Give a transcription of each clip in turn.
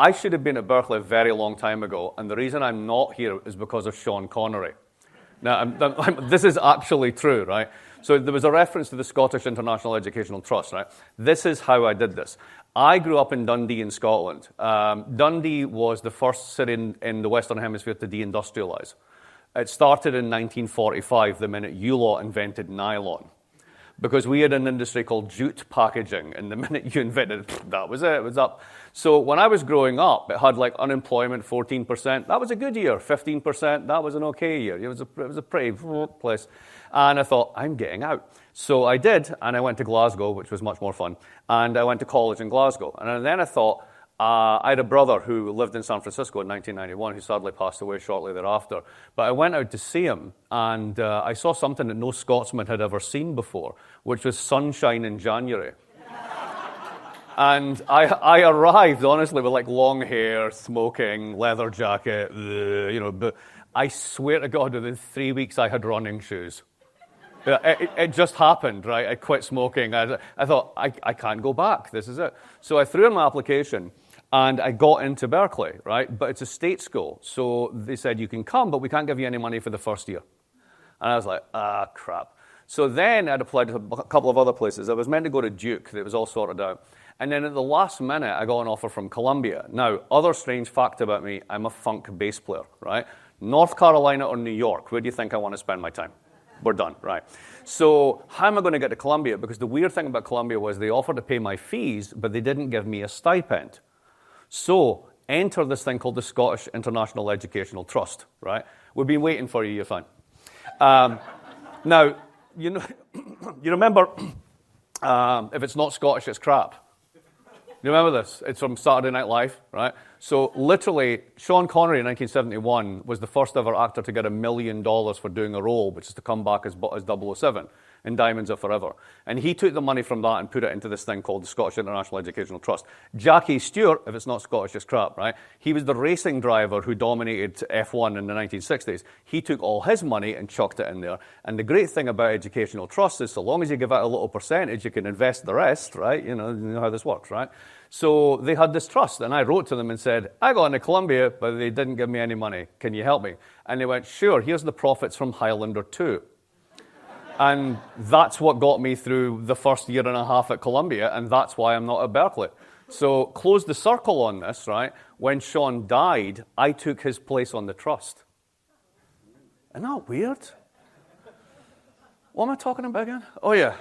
I should have been at Berkeley a very long time ago, and the reason I'm not here is because of Sean Connery. Now, this is actually true, right? So there was a reference to the Scottish International Educational Trust, right? This is how I did this. I grew up in Dundee in Scotland. Dundee was the first city in the Western Hemisphere to deindustrialize. It started in 1945, the minute you lot invented nylon. Because we had an industry called jute packaging, and the minute you invented it, that was it, it was up. So when I was growing up, it had like unemployment 14%. That was a good year. 15%, that was an okay year. It was a pretty place. And I thought, I'm getting out. So I did, and I went to Glasgow, which was much more fun. And I went to college in Glasgow. And then I thought, I had a brother who lived in San Francisco in 1991, who sadly passed away shortly thereafter. But I went out to see him, and I saw something that no Scotsman had ever seen before, which was sunshine in January. And I arrived, honestly, with like long hair, smoking, leather jacket, but I swear to God, within 3 weeks I had running shoes. It just happened, right? I quit smoking. I thought, I can't go back. This is it. So I threw in my application, and I got into Berkeley, right? But it's a state school. So they said, you can come, but we can't give you any money for the first year. And I was like, crap. So then I'd applied to a couple of other places. I was meant to go to Duke. It was all sorted out. And then at the last minute, I got an offer from Columbia. Now, other strange fact about me, I'm a funk bass player, right? North Carolina or New York, where do you think I want to spend my time? We're done, right? So how am I going to get to Columbia? Because the weird thing about Columbia was they offered to pay my fees, but they didn't give me a stipend. So enter this thing called the Scottish International Educational Trust, right? We've been waiting for you, you're fine. Now, you remember, if it's not Scottish, it's crap. You remember this? It's from Saturday Night Live, right? So literally, Sean Connery in 1971 was the first ever actor to get $1 million for doing a role, which is to come back as 007 in Diamonds Are Forever. And he took the money from that and put it into this thing called the Scottish International Educational Trust. Jackie Stewart, if it's not Scottish, it's crap, right? He was the racing driver who dominated F1 in the 1960s. He took all his money and chucked it in there. And the great thing about educational trusts is so long as you give out a little percentage, you can invest the rest, right? You know how this works, right? So they had this trust, and I wrote to them and said, I got into Columbia, but they didn't give me any money. Can you help me? And they went, sure, here's the profits from Highlander 2. And that's what got me through the first year and a half at Columbia, and that's why I'm not at Berkeley. So close the circle on this, right? When Sean died, I took his place on the trust. Isn't that weird? What am I talking about again? Oh, yeah.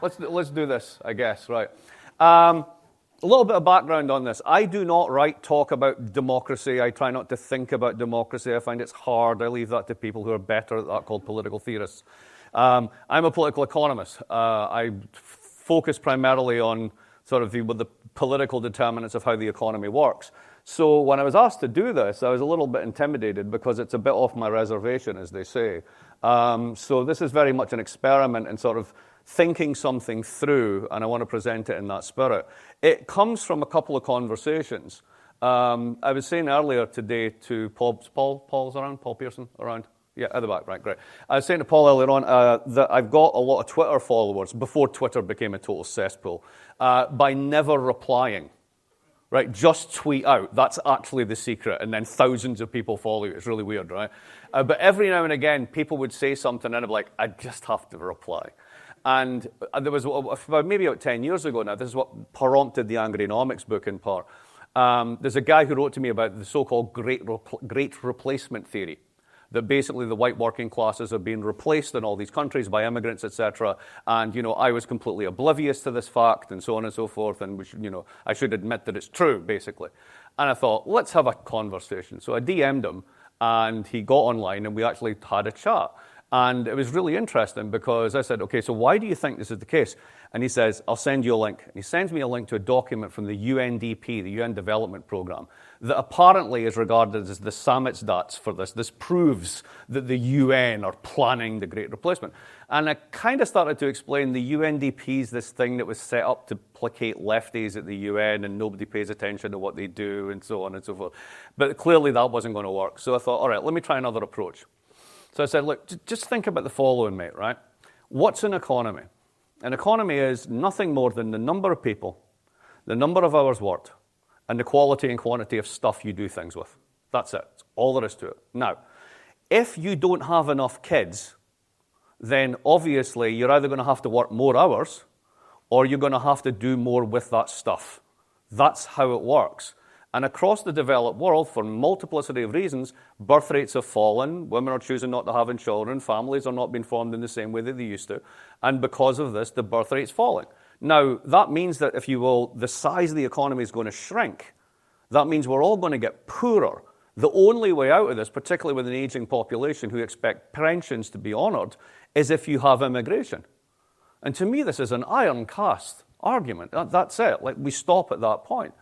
Let's do this, I guess, right? A little bit of background on this. I do not talk about democracy. I try not to think about democracy. I find it's hard. I leave that to people who are better at that, called political theorists. I'm a political economist. I focus primarily on sort of the political determinants of how the economy works. So when I was asked to do this, I was a little bit intimidated because it's a bit off my reservation, as they say. So this is very much an experiment in sort of thinking something through, and I want to present it in that spirit. It comes from a couple of conversations. I was saying earlier today to Paul's around? Paul Pearson around? Yeah, at the back, right, great. I was saying to Paul earlier on that I've got a lot of Twitter followers, before Twitter became a total cesspool, by never replying. Right, just tweet out. That's actually the secret, and then thousands of people follow you. It's really weird, right? But every now and again, people would say something, and I'd be like, I just have to reply. And there was maybe about 10 years ago now, this is what prompted the Angrynomics book in part. There's a guy who wrote to me about the so-called great replacement theory, that basically the white working classes are being replaced in all these countries by immigrants, etc. And, I was completely oblivious to this fact, and so on and so forth, and I should admit that it's true, basically. And I thought, let's have a conversation. So I DM'd him, and he got online, and we actually had a chat. And it was really interesting because I said, okay, so why do you think this is the case? And he says, I'll send you a link. And he sends me a link to a document from the UNDP, the UN Development Programme, that apparently is regarded as the Samizdat for this. This proves that the UN are planning the Great Replacement. And I kind of started to explain the UNDP is this thing that was set up to placate lefties at the UN, and nobody pays attention to what they do, and so on and so forth. But clearly that wasn't going to work. So I thought, all right, let me try another approach. So I said, look, just think about the following, mate, right? What's an economy? An economy is nothing more than the number of people, the number of hours worked, and the quality and quantity of stuff you do things with. That's it. That's all there is to it. Now, if you don't have enough kids, then obviously you're either going to have to work more hours or you're going to have to do more with that stuff. That's how it works. And across the developed world, for multiplicity of reasons, birth rates have fallen, women are choosing not to have children, families are not being formed in the same way that they used to, and because of this, the birth rate's falling. Now, that means that, if you will, the size of the economy is going to shrink. That means we're all going to get poorer. The only way out of this, particularly with an aging population who expect pensions to be honoured, is if you have immigration. And to me, this is an iron-cast argument. That's it. Like, we stop at that point.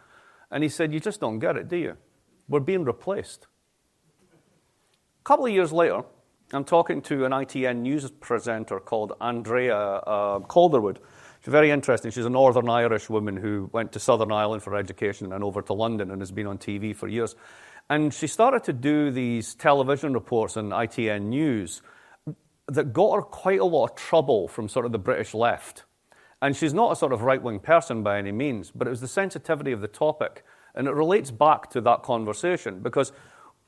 And he said, you just don't get it, do you? We're being replaced. A couple of years later, I'm talking to an ITN news presenter called Andrea Calderwood. She's very interesting. She's a Northern Irish woman who went to Southern Ireland for education and over to London and has been on TV for years. And she started to do these television reports on ITN News that got her quite a lot of trouble from sort of the British left. And she's not a sort of right-wing person by any means, but it was the sensitivity of the topic. And it relates back to that conversation, because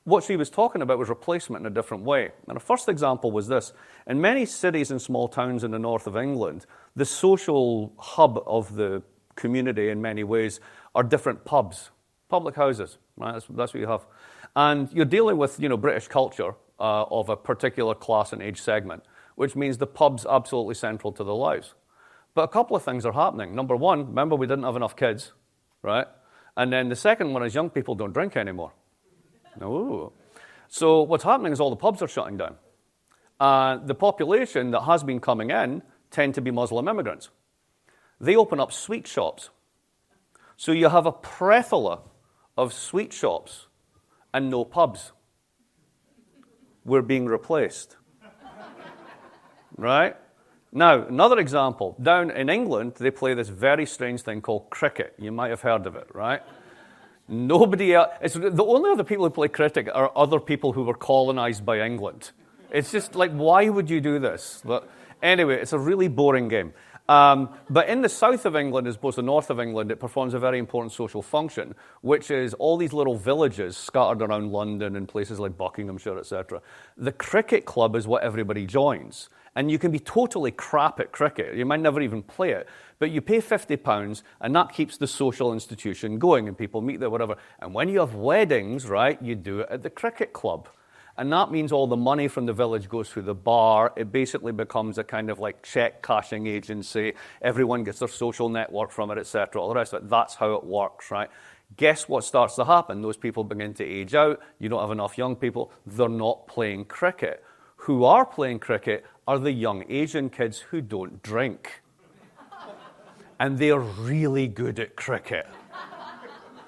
what she was talking about was replacement in a different way. And the first example was this. In many cities and small towns in the north of England, the social hub of the community in many ways are different pubs, public houses. Right? That's what you have. And you're dealing with, British culture of a particular class and age segment, which means the pub's absolutely central to their lives. But a couple of things are happening. Number one, remember we didn't have enough kids, right? And then the second one is young people don't drink anymore. No. So what's happening is all the pubs are shutting down. The population that has been coming in tend to be Muslim immigrants. They open up sweet shops. So you have a plethora of sweet shops and no pubs. We're being replaced. Right? Now, another example. Down in England, they play this very strange thing called cricket. You might have heard of it, right? Nobody else. The only other people who play cricket are other people who were colonized by England. It's just like, why would you do this? But anyway, it's a really boring game. But in the south of England, as opposed to the north of England, it performs a very important social function, which is all these little villages scattered around London and places like Buckinghamshire, etc. The cricket club is what everybody joins. And you can be totally crap at cricket. You might never even play it. But you pay £50, and that keeps the social institution going, and people meet there, whatever. And when you have weddings, right, you do it at the cricket club. And that means all the money from the village goes through the bar. It basically becomes a kind of like check cashing agency. Everyone gets their social network from it, etc. All the rest of it. That's how it works, right? Guess what starts to happen? Those people begin to age out. You don't have enough young people. They're not playing cricket. Who are playing cricket are the young Asian kids who don't drink. And they're really good at cricket.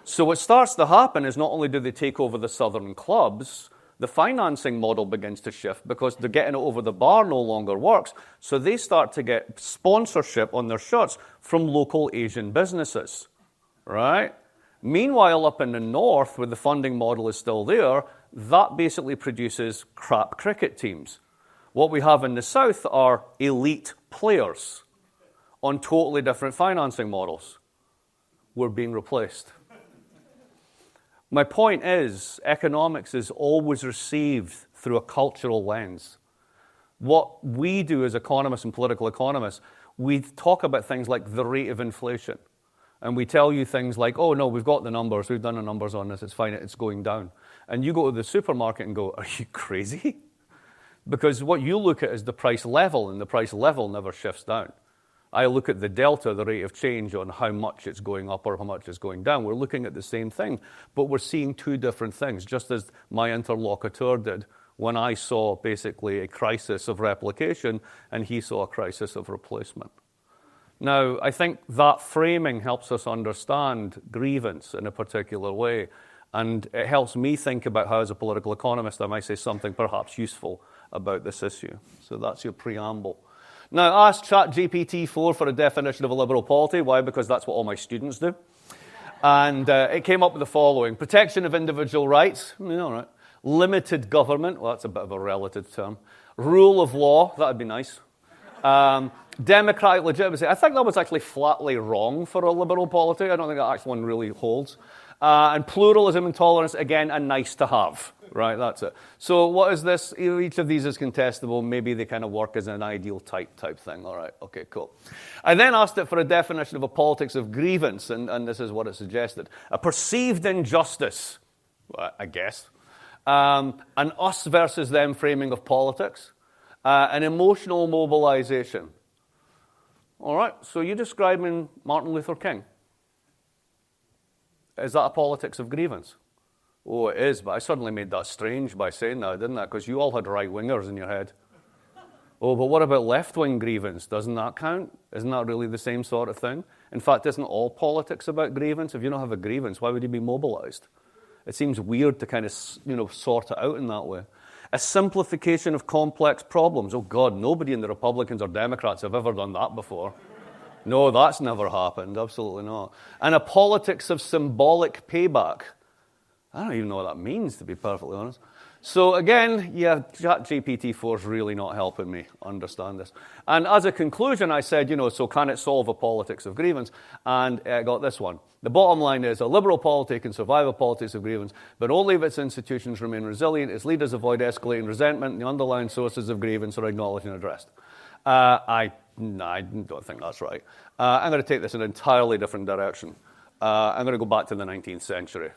So what starts to happen is not only do they take over the southern clubs, the financing model begins to shift because they're getting it over the bar no longer works. So they start to get sponsorship on their shirts from local Asian businesses, right? Meanwhile, up in the north, where the funding model is still there, that basically produces crap cricket teams. What we have in the south are elite players on totally different financing models. We're being replaced. My point is, economics is always received through a cultural lens. What we do as economists and political economists, we talk about things like the rate of inflation. And we tell you things like, oh, no, we've got the numbers. We've done the numbers on this. It's fine. It's going down. And you go to the supermarket and go, are you crazy? Because what you look at is the price level, and the price level never shifts down. I look at the delta, the rate of change on how much it's going up or how much it's going down. We're looking at the same thing, but we're seeing two different things, just as my interlocutor did when I saw basically a crisis of replication and he saw a crisis of replacement. Now, I think that framing helps us understand grievance in a particular way, and it helps me think about how, as a political economist, I might say something perhaps useful about this issue. So that's your preamble. Now, I asked ChatGPT-4 for a definition of a liberal polity. Why? Because that's what all my students do. And it came up with the following. Protection of individual rights. All right. Limited government. Well, that's a bit of a relative term. Rule of law. That would be nice. Democratic legitimacy. I think that was actually flatly wrong for a liberal polity. I don't think that actual one really holds. And pluralism and tolerance, again, a nice to have. Right, that's it. So what is this? Each of these is contestable. Maybe they kind of work as an ideal type thing. All right, okay, cool. I then asked it for a definition of a politics of grievance, and this is what it suggested. A perceived injustice, I guess. An us versus them framing of politics. An emotional mobilization. All right, so you're describing Martin Luther King. Is that a politics of grievance? Oh, it is, but I suddenly made that strange by saying that, didn't I? Because you all had right-wingers in your head. Oh, but what about left-wing grievance? Doesn't that count? Isn't that really the same sort of thing? In fact, isn't all politics about grievance? If you don't have a grievance, why would you be mobilized? It seems weird to kind of, sort it out in that way. A simplification of complex problems. Oh, God, nobody in the Republicans or Democrats have ever done that before. No, that's never happened. Absolutely not. And a politics of symbolic payback. I don't even know what that means, to be perfectly honest. So again, yeah, ChatGPT-4 is really not helping me understand this. And as a conclusion, I said, so can it solve a politics of grievance? And I got this one. The bottom line is, a liberal polity can survive a politics of grievance, but only if its institutions remain resilient, its leaders avoid escalating resentment, and the underlying sources of grievance are acknowledged and addressed. I don't think that's right. I'm going to take this in an entirely different direction. I'm going to go back to the 19th century.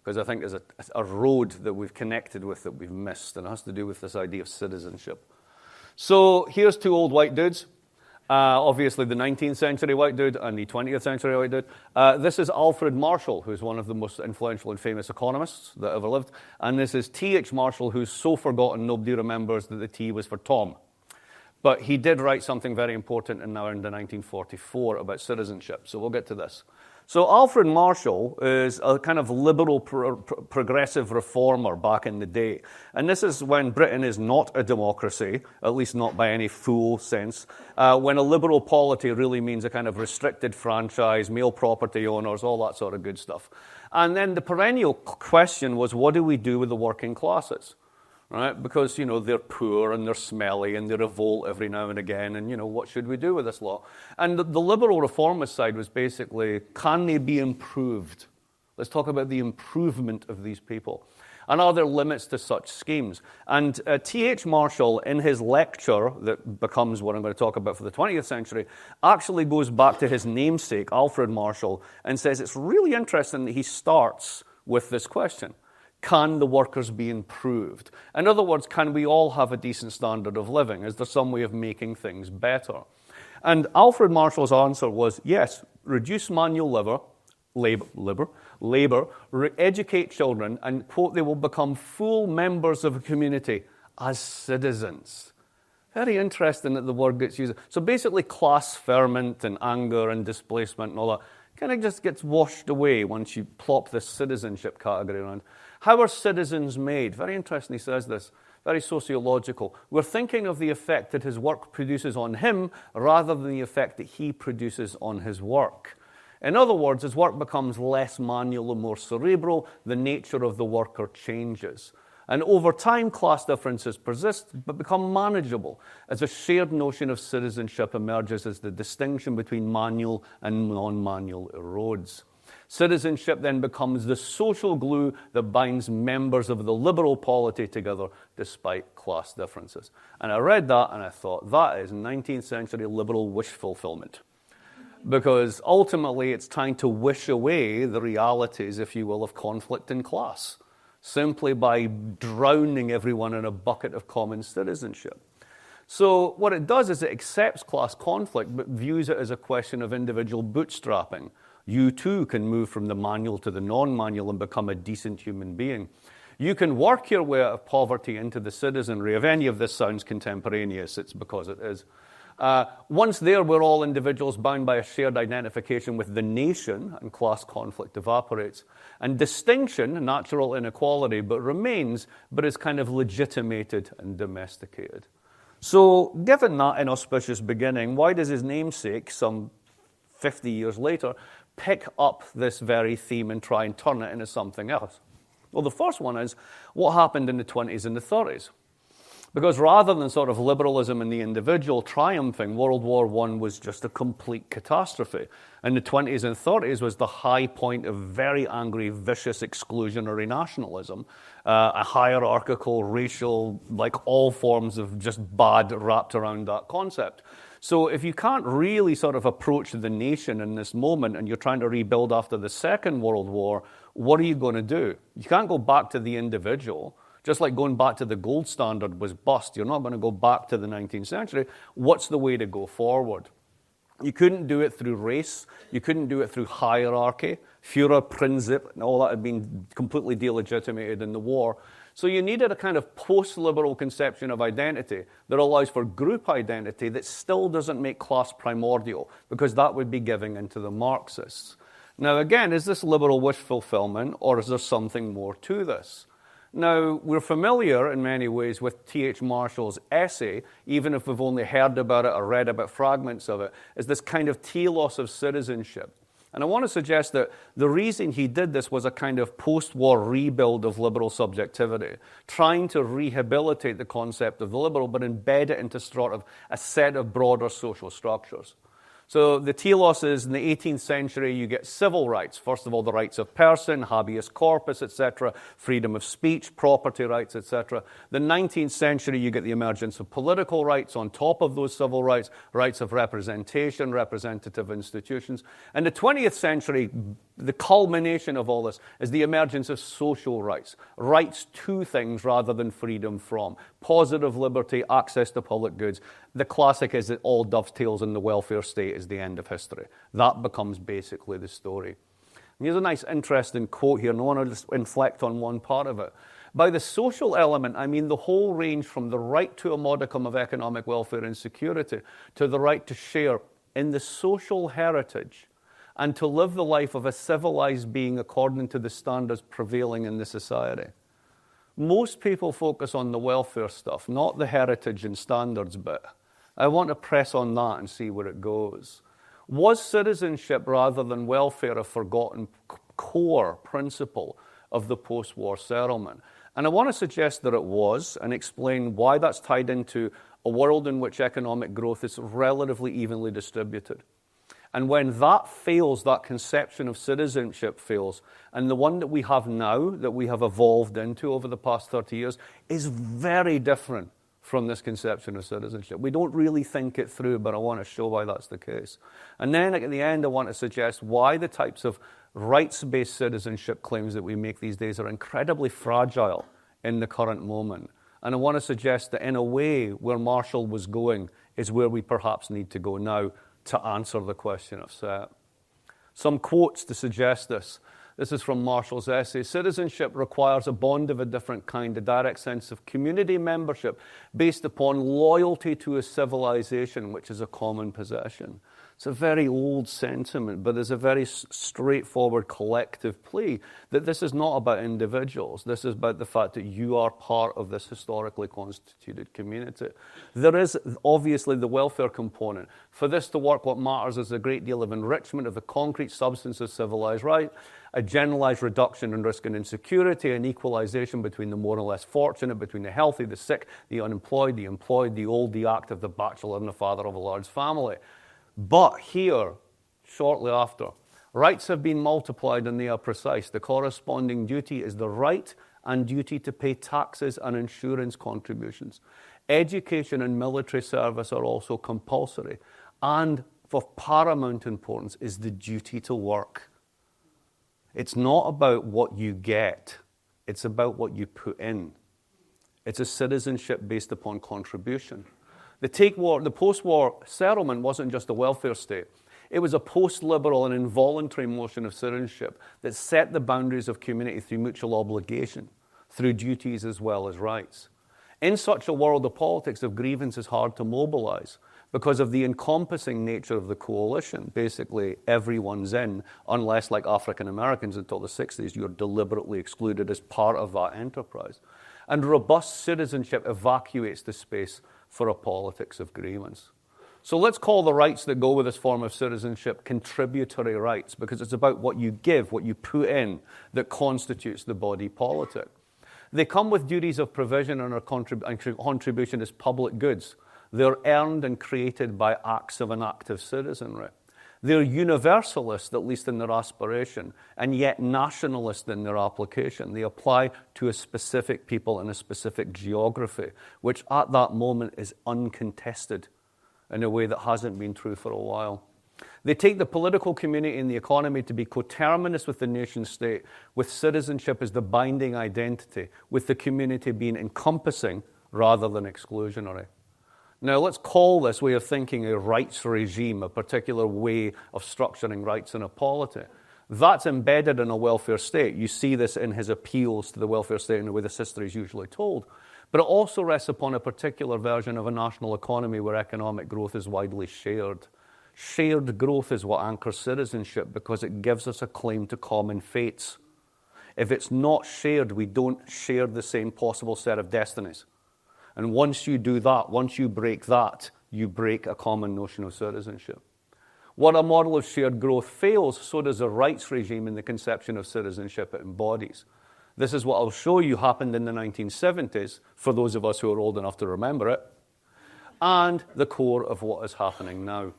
Because I think there's a road that we've connected with that we've missed, and it has to do with this idea of citizenship. So here's two old white dudes. Obviously the 19th century white dude and the 20th century white dude. This is Alfred Marshall, who's one of the most influential and famous economists that ever lived. And this is T.H. Marshall, who's so forgotten nobody remembers that the T was for Tom. But he did write something very important in around the 1944 about citizenship. So we'll get to this. So Alfred Marshall is a kind of liberal progressive reformer back in the day. And this is when Britain is not a democracy, at least not by any full sense, when a liberal polity really means a kind of restricted franchise, male property owners, all that sort of good stuff. And then the perennial question was, what do we do with the working classes? Right? Because, they're poor and they're smelly and they revolt every now and again. And, what should we do with this law? And the liberal reformist side was basically, can they be improved? Let's talk about the improvement of these people. And are there limits to such schemes? And T.H. Marshall, in his lecture that becomes what I'm going to talk about for the 20th century, actually goes back to his namesake, Alfred Marshall, and says it's really interesting that he starts with this question. Can the workers be improved? In other words, can we all have a decent standard of living? Is there some way of making things better? And Alfred Marshall's answer was, yes, reduce manual labor, educate children, and, quote, they will become full members of a community as citizens. Very interesting that the word gets used. So basically class ferment and anger and displacement and all that kind of just gets washed away once you plop this citizenship category around. How are citizens made? Very interesting, he says this. Very sociological. We're thinking of the effect that his work produces on him rather than the effect that he produces on his work. In other words, his work becomes less manual and more cerebral. The nature of the worker changes. And over time, class differences persist but become manageable as a shared notion of citizenship emerges as the distinction between manual and non-manual erodes. Citizenship then becomes the social glue that binds members of the liberal polity together despite class differences. And I read that and I thought, that is 19th century liberal wish fulfillment. Because ultimately it's trying to wish away the realities, if you will, of conflict and class, simply by drowning everyone in a bucket of common citizenship. So what it does is it accepts class conflict but views it as a question of individual bootstrapping. You too can move from the manual to the non-manual and become a decent human being. You can work your way out of poverty into the citizenry. If any of this sounds contemporaneous, it's because it is. Once there, we're all individuals bound by a shared identification with the nation, and class conflict evaporates. And distinction, natural inequality, but remains, but is kind of legitimated and domesticated. So, given that inauspicious beginning, why does his namesake, some 50 years later, pick up this very theme and try and turn it into something else? Well, the first one is what happened in the 20s and the 30s. Because rather than sort of liberalism and the individual triumphing, World War I was just a complete catastrophe. And the 20s and 30s was the high point of very angry, vicious exclusionary nationalism, a hierarchical, racial, like all forms of just bad wrapped around that concept. So if you can't really sort of approach the nation in this moment and you're trying to rebuild after the Second World War, what are you going to do? You can't go back to the individual. Just like going back to the gold standard was bust. You're not going to go back to the 19th century. What's the way to go forward? You couldn't do it through race. You couldn't do it through hierarchy. Führerprinzip, and all that had been completely delegitimated in the war. So you needed a kind of post-liberal conception of identity that allows for group identity that still doesn't make class primordial, because that would be giving into the Marxists. Now, again, is this liberal wish fulfillment, or is there something more to this? Now, we're familiar in many ways with T.H. Marshall's essay, even if we've only heard about it or read about fragments of it, as this kind of telos of citizenship. And I want to suggest that the reason he did this was a kind of post-war rebuild of liberal subjectivity, trying to rehabilitate the concept of the liberal, but embed it into sort of a set of broader social structures. So the telos is, in the 18th century, you get civil rights. First of all, the rights of person, habeas corpus, etc., freedom of speech, property rights, etc. The 19th century, you get the emergence of political rights on top of those civil rights, rights of representation, representative institutions. And the 20th century, the culmination of all this is the emergence of social rights, rights to things rather than freedom from, positive liberty, access to public goods. The classic is that all dovetails in the welfare state is the end of history. That becomes basically the story. And here's a nice, interesting quote here, and I want to just inflect on one part of it. By the social element, I mean the whole range from the right to a modicum of economic welfare and security to the right to share in the social heritage and to live the life of a civilized being according to the standards prevailing in the society. Most people focus on the welfare stuff, not the heritage and standards bit. I want to press on that and see where it goes. Was citizenship rather than welfare a forgotten core principle of the post-war settlement? And I want to suggest that it was, and explain why that's tied into a world in which economic growth is relatively evenly distributed. And when that fails, that conception of citizenship fails, and the one that we have now, that we have evolved into over the past 30 years, is very different from this conception of citizenship. We don't really think it through, but I want to show why that's the case. And then at the end, I want to suggest why the types of rights-based citizenship claims that we make these days are incredibly fragile in the current moment. And I want to suggest that in a way, where Marshall was going is where we perhaps need to go now to answer the question of set. Some quotes to suggest this. This is from Marshall's essay. Citizenship requires a bond of a different kind, a direct sense of community membership based upon loyalty to a civilization, which is a common possession. It's a very old sentiment, but there's a very straightforward collective plea that this is not about individuals. This is about the fact that you are part of this historically constituted community. There is obviously the welfare component. For this to work, what matters is a great deal of enrichment of the concrete substance of civilized right, a generalized reduction in risk and insecurity, an equalization between the more and less fortunate, between the healthy, the sick, the unemployed, the employed, the old, the active, the bachelor, and the father of a large family. But here, shortly after, rights have been multiplied and they are precise. The corresponding duty is the right and duty to pay taxes and insurance contributions. Education and military service are also compulsory. And of paramount importance is the duty to work. It's not about what you get. It's about what you put in. It's a citizenship based upon contribution. The post-war settlement wasn't just a welfare state. It was a post-liberal and involuntary motion of citizenship that set the boundaries of community through mutual obligation, through duties as well as rights. In such a world, the politics of grievance is hard to mobilize because of the encompassing nature of the coalition. Basically, everyone's in, unless, like African Americans until the 60s, you're deliberately excluded as part of that enterprise. And robust citizenship evacuates the space for a politics of grievance. So let's call the rights that go with this form of citizenship contributory rights, because it's about what you give, what you put in, that constitutes the body politic. They come with duties of provision and are contribution as public goods. They're earned and created by acts of an active citizenry. They're universalist, at least in their aspiration, and yet nationalist in their application. They apply to a specific people in a specific geography, which at that moment is uncontested in a way that hasn't been true for a while. They take the political community and the economy to be coterminous with the nation state, with citizenship as the binding identity, with the community being encompassing rather than exclusionary. Now, let's call this way of thinking a rights regime, a particular way of structuring rights in a polity. That's embedded in a welfare state. You see this in his appeals to the welfare state in the way this history is usually told. But it also rests upon a particular version of a national economy where economic growth is widely shared. Shared growth is what anchors citizenship because it gives us a claim to common fates. If it's not shared, we don't share the same possible set of destinies. And once you do that, once you break that, you break a common notion of citizenship. What a model of shared growth fails, so does a rights regime in the conception of citizenship it embodies. This is what I'll show you happened in the 1970s, for those of us who are old enough to remember it, and the core of what is happening now.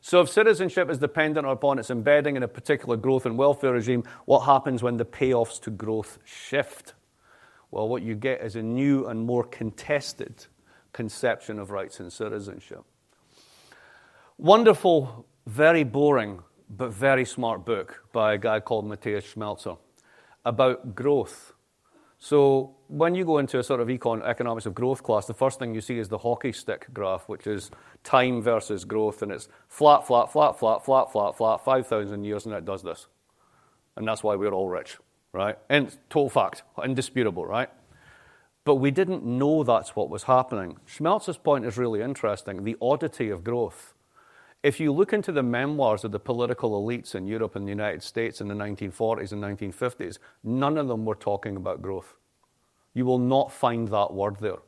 So if citizenship is dependent upon its embedding in a particular growth and welfare regime, what happens when the payoffs to growth shift? Well, what you get is a new and more contested conception of rights and citizenship. Wonderful, very boring, but very smart book by a guy called Matthias Schmelzer about growth. So when you go into a sort of economics of growth class, the first thing you see is the hockey stick graph, which is time versus growth, and it's flat, flat, flat, flat, flat, flat, flat, 5,000 years, and it does this. And that's why we're all rich. Right? And total fact, indisputable, right? But we didn't know that's what was happening. Schmelzer's point is really interesting, the oddity of growth. If you look into the memoirs of the political elites in Europe and the United States in the 1940s and 1950s, none of them were talking about growth. You will not find that word there.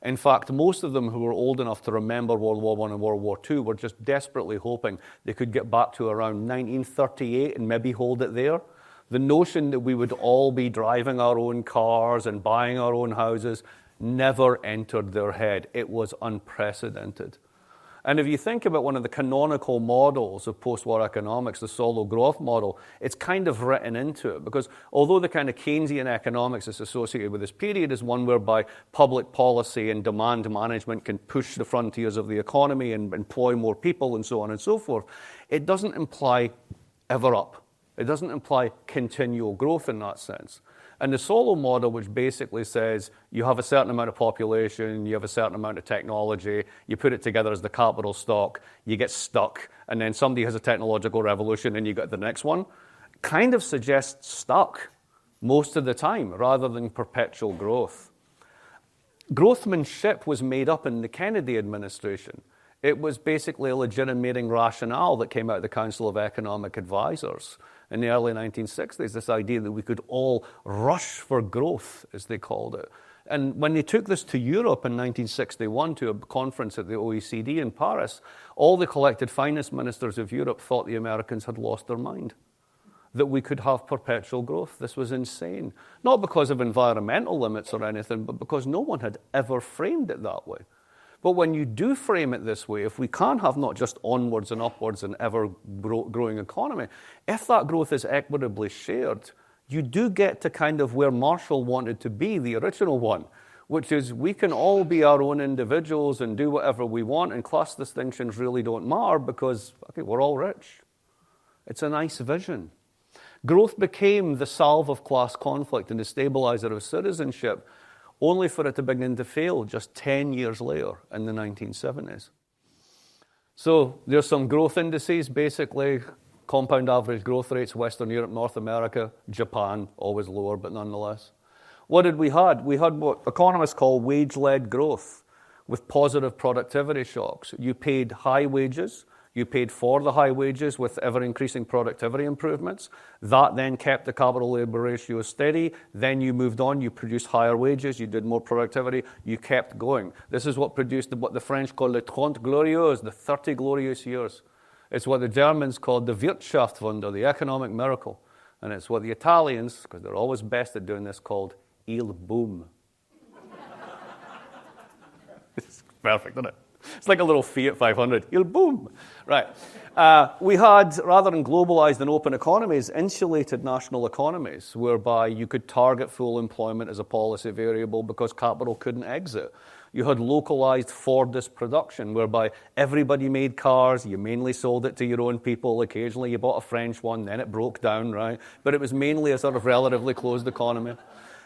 In fact, most of them who were old enough to remember World War I and World War II were just desperately hoping they could get back to around 1938 and maybe hold it there. The notion that we would all be driving our own cars and buying our own houses never entered their head. It was unprecedented. And if you think about one of the canonical models of post-war economics, the solo growth model, it's kind of written into it because although the kind of Keynesian economics that's associated with this period is one whereby public policy and demand management can push the frontiers of the economy and employ more people and so on and so forth, it doesn't imply ever up. It doesn't imply continual growth in that sense. And the solo model, which basically says you have a certain amount of population, you have a certain amount of technology, you put it together as the capital stock, you get stuck, and then somebody has a technological revolution and you get the next one, kind of suggests stuck most of the time rather than perpetual growth. Growthmanship was made up in the Kennedy administration. It was basically a legitimating rationale that came out of the Council of Economic Advisors in the early 1960s, this idea that we could all rush for growth, as they called it. And when they took this to Europe in 1961 to a conference at the OECD in Paris, all the collected finance ministers of Europe thought the Americans had lost their mind, that we could have perpetual growth. This was insane. Not because of environmental limits or anything, but because no one had ever framed it that way. But when you do frame it this way, if we can have not just onwards and upwards and ever growing economy, if that growth is equitably shared, you do get to kind of where Marshall wanted to be, the original one, which is we can all be our own individuals and do whatever we want, and class distinctions really don't matter because we're all rich. It's a nice vision. Growth became the salve of class conflict and the stabilizer of citizenship, only for it to begin to fail just 10 years later in the 1970s. So there's some growth indices, basically compound average growth rates, Western Europe, North America, Japan, always lower, but nonetheless. What did we had? We had what economists call wage-led growth with positive productivity shocks. You paid high wages. You paid for the high wages with ever-increasing productivity improvements. That then kept the capital-labor ratio steady. Then you moved on. You produced higher wages. You did more productivity. You kept going. This is what produced what the French call le 30 glorieuses, the 30 glorious years. It's what the Germans called the Wirtschaftswunder, the economic miracle. And it's what the Italians, because they're always best at doing this, called Il boom. It's perfect, isn't it? It's like a little Fiat 500. Il boom. Right. We had, rather than globalized and open economies, insulated national economies, whereby you could target full employment as a policy variable because capital couldn't exit. You had localized Fordist production, whereby everybody made cars, you mainly sold it to your own people, occasionally you bought a French one, then it broke down, right? But it was mainly a sort of relatively closed economy.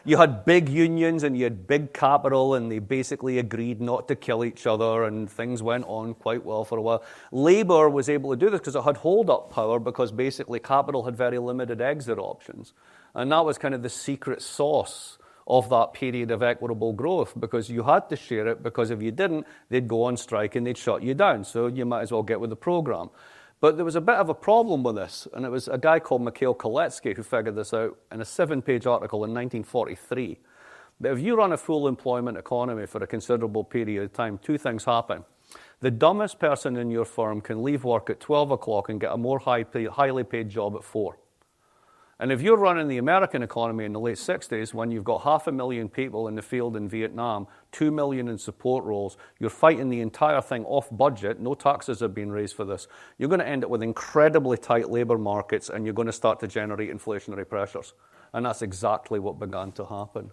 You had big unions and you had big capital, and they basically agreed not to kill each other, and things went on quite well for a while. Labour was able to do this because it had hold-up power, because basically capital had very limited exit options. And that was kind of the secret sauce of that period of equitable growth, because you had to share it, because if you didn't, they'd go on strike and they'd shut you down. So you might as well get with the program. But there was a bit of a problem with this, and it was a guy called Mikhail Koletsky who figured this out in a 7-page article in 1943. But if you run a full employment economy for a considerable period of time, two things happen. The dumbest person in your firm can leave work at 12 o'clock and get a more highly paid job at 4. And if you're running the American economy in the late 60s, when you've got 500,000 people in the field in Vietnam, 2 million in support roles, you're fighting the entire thing off budget, no taxes have been raised for this, you're going to end up with incredibly tight labor markets, and you're going to start to generate inflationary pressures. And that's exactly what began to happen.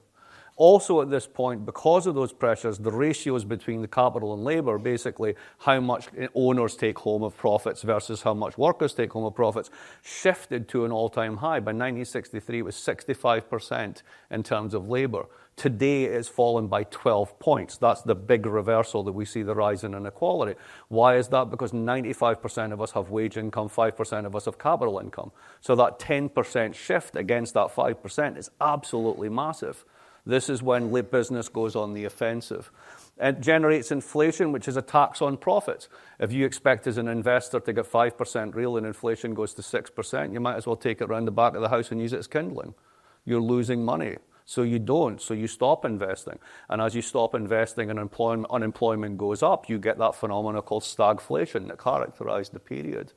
Also at this point, because of those pressures, the ratios between the capital and labor, basically how much owners take home of profits versus how much workers take home of profits, shifted to an all-time high. By 1963, it was 65% in terms of labor. Today, it's fallen by 12 points. That's the big reversal that we see, the rise in inequality. Why is that? Because 95% of us have wage income, 5% of us have capital income. So that 10% shift against that 5% is absolutely massive. This is when business goes on the offensive. It generates inflation, which is a tax on profits. If you expect as an investor to get 5% real and inflation goes to 6%, you might as well take it around the back of the house and use it as kindling. You're losing money. So you don't. So you stop investing. And as you stop investing and unemployment goes up, you get that phenomenon called stagflation that characterized the period.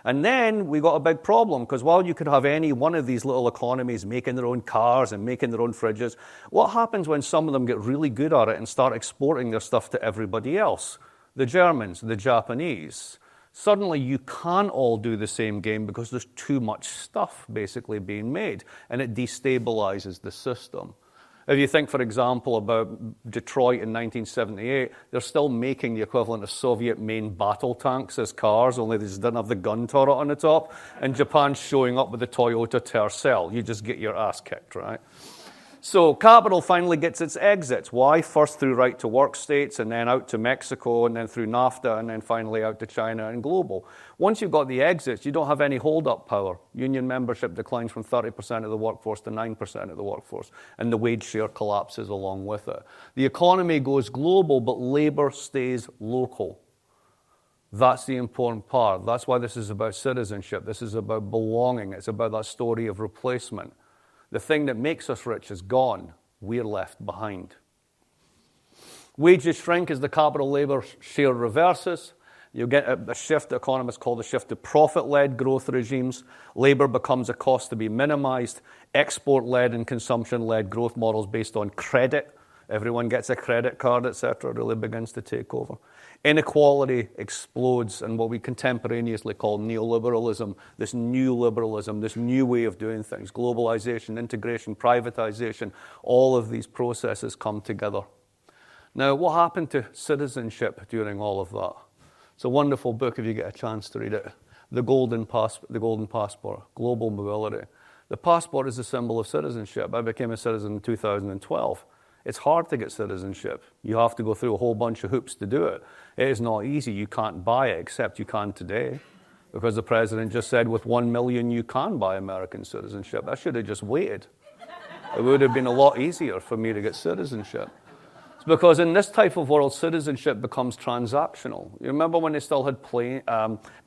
And then we got a big problem, because while you could have any one of these little economies making their own cars and making their own fridges, what happens when some of them get really good at it and start exporting their stuff to everybody else? The Germans, the Japanese. Suddenly you can't all do the same game because there's too much stuff basically being made, and it destabilizes the system. If you think, for example, about Detroit in 1978, they're still making the equivalent of Soviet main battle tanks as cars, only they just didn't have the gun turret on the top, and Japan's showing up with the Toyota Tercel. You just get your ass kicked, right? So capital finally gets its exits. Why? First through right-to-work states, and then out to Mexico, and then through NAFTA, and then finally out to China and global. Once you've got the exits, you don't have any hold-up power. Union membership declines from 30% of the workforce to 9% of the workforce, and the wage share collapses along with it. The economy goes global, but labor stays local. That's the important part. That's why this is about citizenship. This is about belonging. It's about that story of replacement. The thing that makes us rich is gone. We're left behind. Wages shrink as the capital-labor share reverses. You get a shift, economists call the shift to profit-led growth regimes. Labor becomes a cost to be minimized. Export-led and consumption-led growth models based on credit. Everyone gets a credit card, etc. really begins to take over. Inequality explodes, and what we contemporaneously call neoliberalism, this new liberalism, this new way of doing things, globalization, integration, privatization, all of these processes come together. Now, what happened to citizenship during all of that? It's a wonderful book if you get a chance to read it. The Golden Passport, Global Mobility. The passport is a symbol of citizenship. I became a citizen in 2012. It's hard to get citizenship. You have to go through a whole bunch of hoops to do it. It is not easy. You can't buy it, except you can today, because the president just said with 1 million you can buy American citizenship. I should have just waited. It would have been a lot easier for me to get citizenship. It's because in this type of world, citizenship becomes transactional. You remember when they still had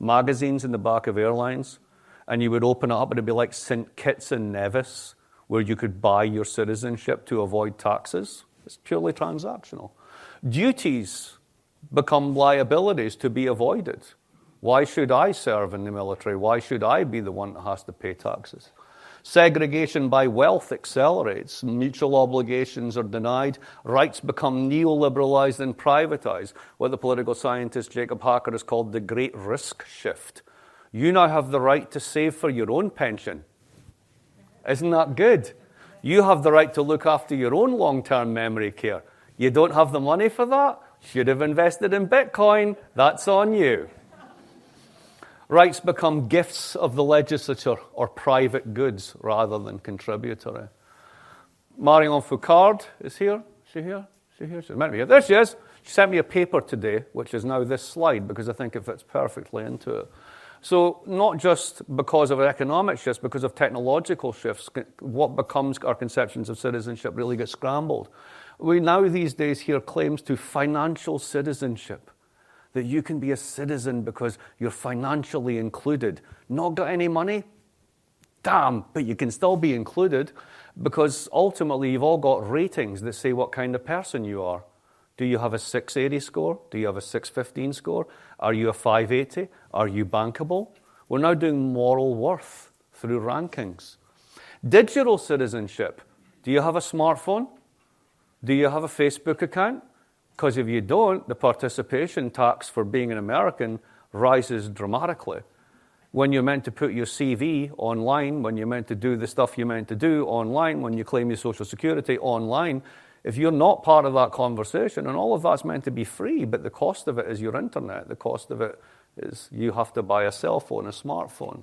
magazines in the back of airlines, and you would open it up and it'd be like St. Kitts and Nevis, where you could buy your citizenship to avoid taxes? It's purely transactional. Duties become liabilities to be avoided. Why should I serve in the military? Why should I be the one that has to pay taxes? Segregation by wealth accelerates. Mutual obligations are denied. Rights become neoliberalized and privatized. What the political scientist Jacob Hacker has called the great risk shift. You now have the right to save for your own pension. Isn't that good? You have the right to look after your own long-term memory care. You don't have the money for that? Should have invested in Bitcoin. That's on you. Rights become gifts of the legislature or private goods rather than contributory. Marion Foucard is here. Is she here? Is she here? She's meant to be here. There she is. She sent me a paper today, which is now this slide, because I think it fits perfectly into it. So not just because of economic shifts, because of technological shifts, what becomes our conceptions of citizenship really gets scrambled. We now these days hear claims to financial citizenship, that you can be a citizen because you're financially included. Not got any money? Damn, but you can still be included because ultimately you've all got ratings that say what kind of person you are. Do you have a 680 score? Do you have a 615 score? Are you a 580? Are you bankable? We're now doing moral worth through rankings. Digital citizenship. Do you have a smartphone? Do you have a Facebook account? Because if you don't, the participation tax for being an American rises dramatically. When you're meant to put your CV online, when you're meant to do the stuff you're meant to do online, when you claim your Social Security online, if you're not part of that conversation, and all of that's meant to be free, but the cost of it is your internet, the cost of it is you have to buy a cell phone, a smartphone.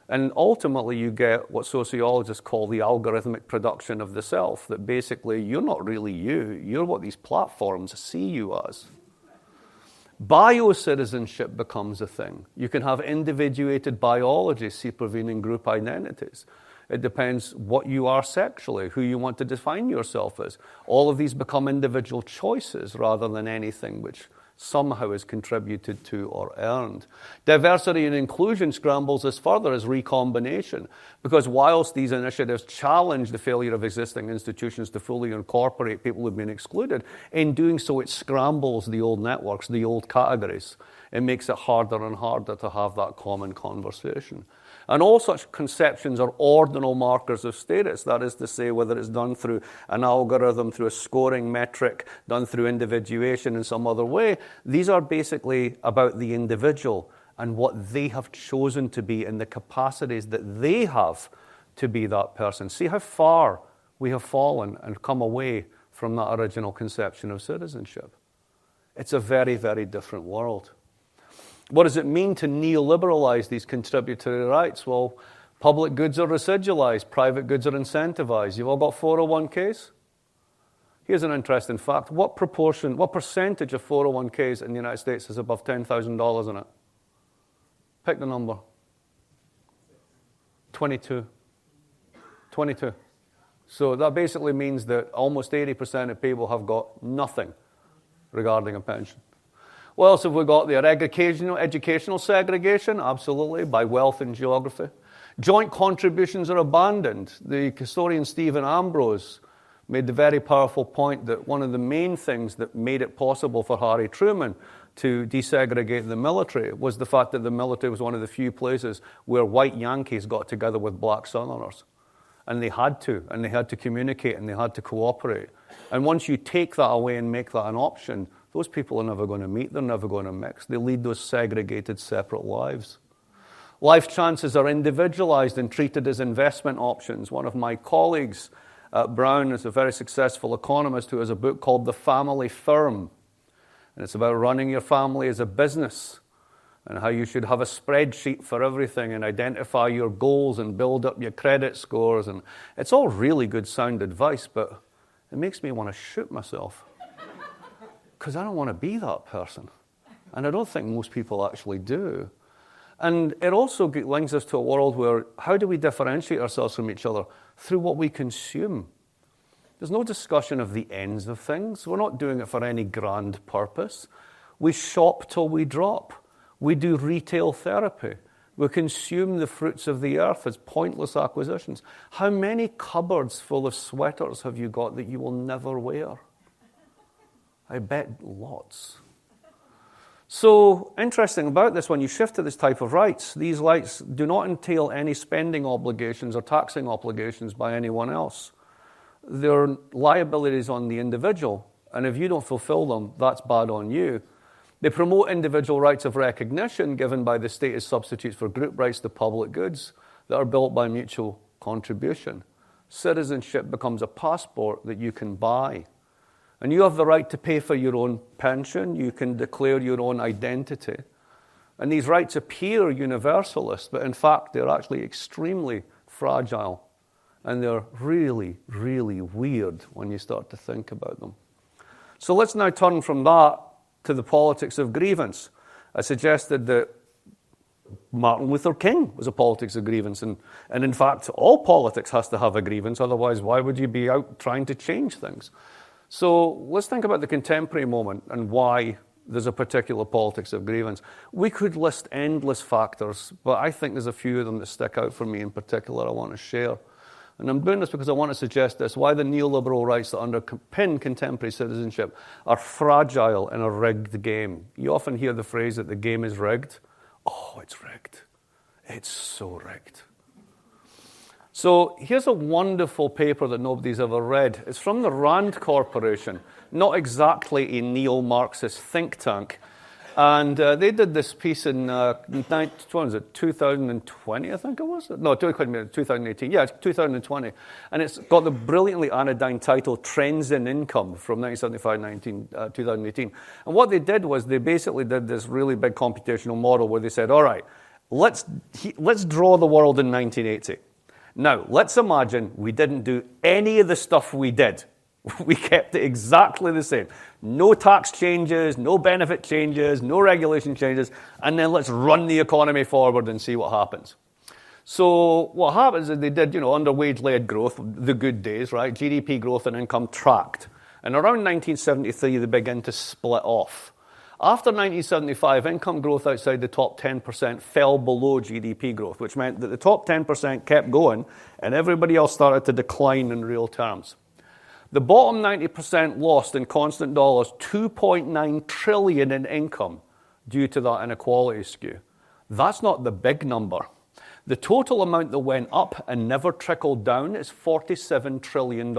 And ultimately you get what sociologists call the algorithmic production of the self, that basically you're not really you, you're what these platforms see you as. Bio-citizenship becomes a thing. You can have individuated biology supervening group identities. It depends what you are sexually, who you want to define yourself as. All of these become individual choices rather than anything which somehow is contributed to or earned. Diversity and inclusion scrambles this further as recombination, because whilst these initiatives challenge the failure of existing institutions to fully incorporate people who've been excluded, in doing so it scrambles the old networks, the old categories. It makes it harder and harder to have that common conversation. And all such conceptions are ordinal markers of status. That is to say, whether it's done through an algorithm, through a scoring metric, done through individuation in some other way, these are basically about the individual and what they have chosen to be and the capacities that they have to be that person. See how far we have fallen and come away from that original conception of citizenship. It's a very, very different world. What does it mean to neoliberalize these contributory rights? Well, public goods are residualized, private goods are incentivized. You've all got 401ks? Here's an interesting fact. What percentage of 401ks in the United States is above $10,000 in it? Pick the number. 22. 22. So that basically means that almost 80% of people have got nothing regarding a pension. What else have we got there? Educational segregation, absolutely, by wealth and geography. Joint contributions are abandoned. The historian Stephen Ambrose made the very powerful point that one of the main things that made it possible for Harry Truman to desegregate the military was the fact that the military was one of the few places where white Yankees got together with black Southerners. And they had to communicate, and they had to cooperate. And once you take that away and make that an option, those people are never going to meet, they're never going to mix. They lead those segregated, separate lives. Life chances are individualized and treated as investment options. One of my colleagues at Brown is a very successful economist who has a book called The Family Firm. And it's about running your family as a business and how you should have a spreadsheet for everything and identify your goals and build up your credit scores. And it's all really good sound advice, but it makes me want to shoot myself. Because I don't want to be that person. And I don't think most people actually do. And it also links us to a world where how do we differentiate ourselves from each other? Through what we consume. There's no discussion of the ends of things. We're not doing it for any grand purpose. We shop till we drop. We do retail therapy. We consume the fruits of the earth as pointless acquisitions. How many cupboards full of sweaters have you got that you will never wear? I bet lots. So, interesting about this, when you shift to this type of rights, these rights do not entail any spending obligations or taxing obligations by anyone else. They're liabilities on the individual, and if you don't fulfill them, that's bad on you. They promote individual rights of recognition given by the state as substitutes for group rights to public goods that are built by mutual contribution. Citizenship becomes a passport that you can buy. And you have the right to pay for your own pension. You can declare your own identity. And these rights appear universalist, but in fact, they're actually extremely fragile. And they're really, really weird when you start to think about them. So let's now turn from that to the politics of grievance. I suggested that Martin Luther King was a politics of grievance. And in fact, all politics has to have a grievance. Otherwise, why would you be out trying to change things? So let's think about the contemporary moment and why there's a particular politics of grievance. We could list endless factors, but I think there's a few of them that stick out for me in particular I want to share. And I'm doing this because I want to suggest this, why the neoliberal rights that underpin contemporary citizenship are fragile in a rigged game. You often hear the phrase that the game is rigged. Oh, it's rigged. It's so rigged. So here's a wonderful paper that nobody's ever read. It's from the Rand Corporation, not exactly a neo-Marxist think tank. And they did this piece in 2020, I think it was? No, 2018. Yeah, 2020. And it's got the brilliantly anodyne title, Trends in Income, from 1975, 2018. And what they did was they basically did this really big computational model where they said, all right, let's draw the world in 1980. Now, let's imagine we didn't do any of the stuff we did. We kept it exactly the same. No tax changes, no benefit changes, no regulation changes, and then let's run the economy forward and see what happens. So what happens is they did, under wage-led growth, the good days, right? GDP growth and income tracked. And around 1973, they began to split off. After 1975, income growth outside the top 10% fell below GDP growth, which meant that the top 10% kept going and everybody else started to decline in real terms. The bottom 90% lost in constant dollars $2.9 trillion in income due to that inequality skew. That's not the big number. The total amount that went up and never trickled down is $47 trillion.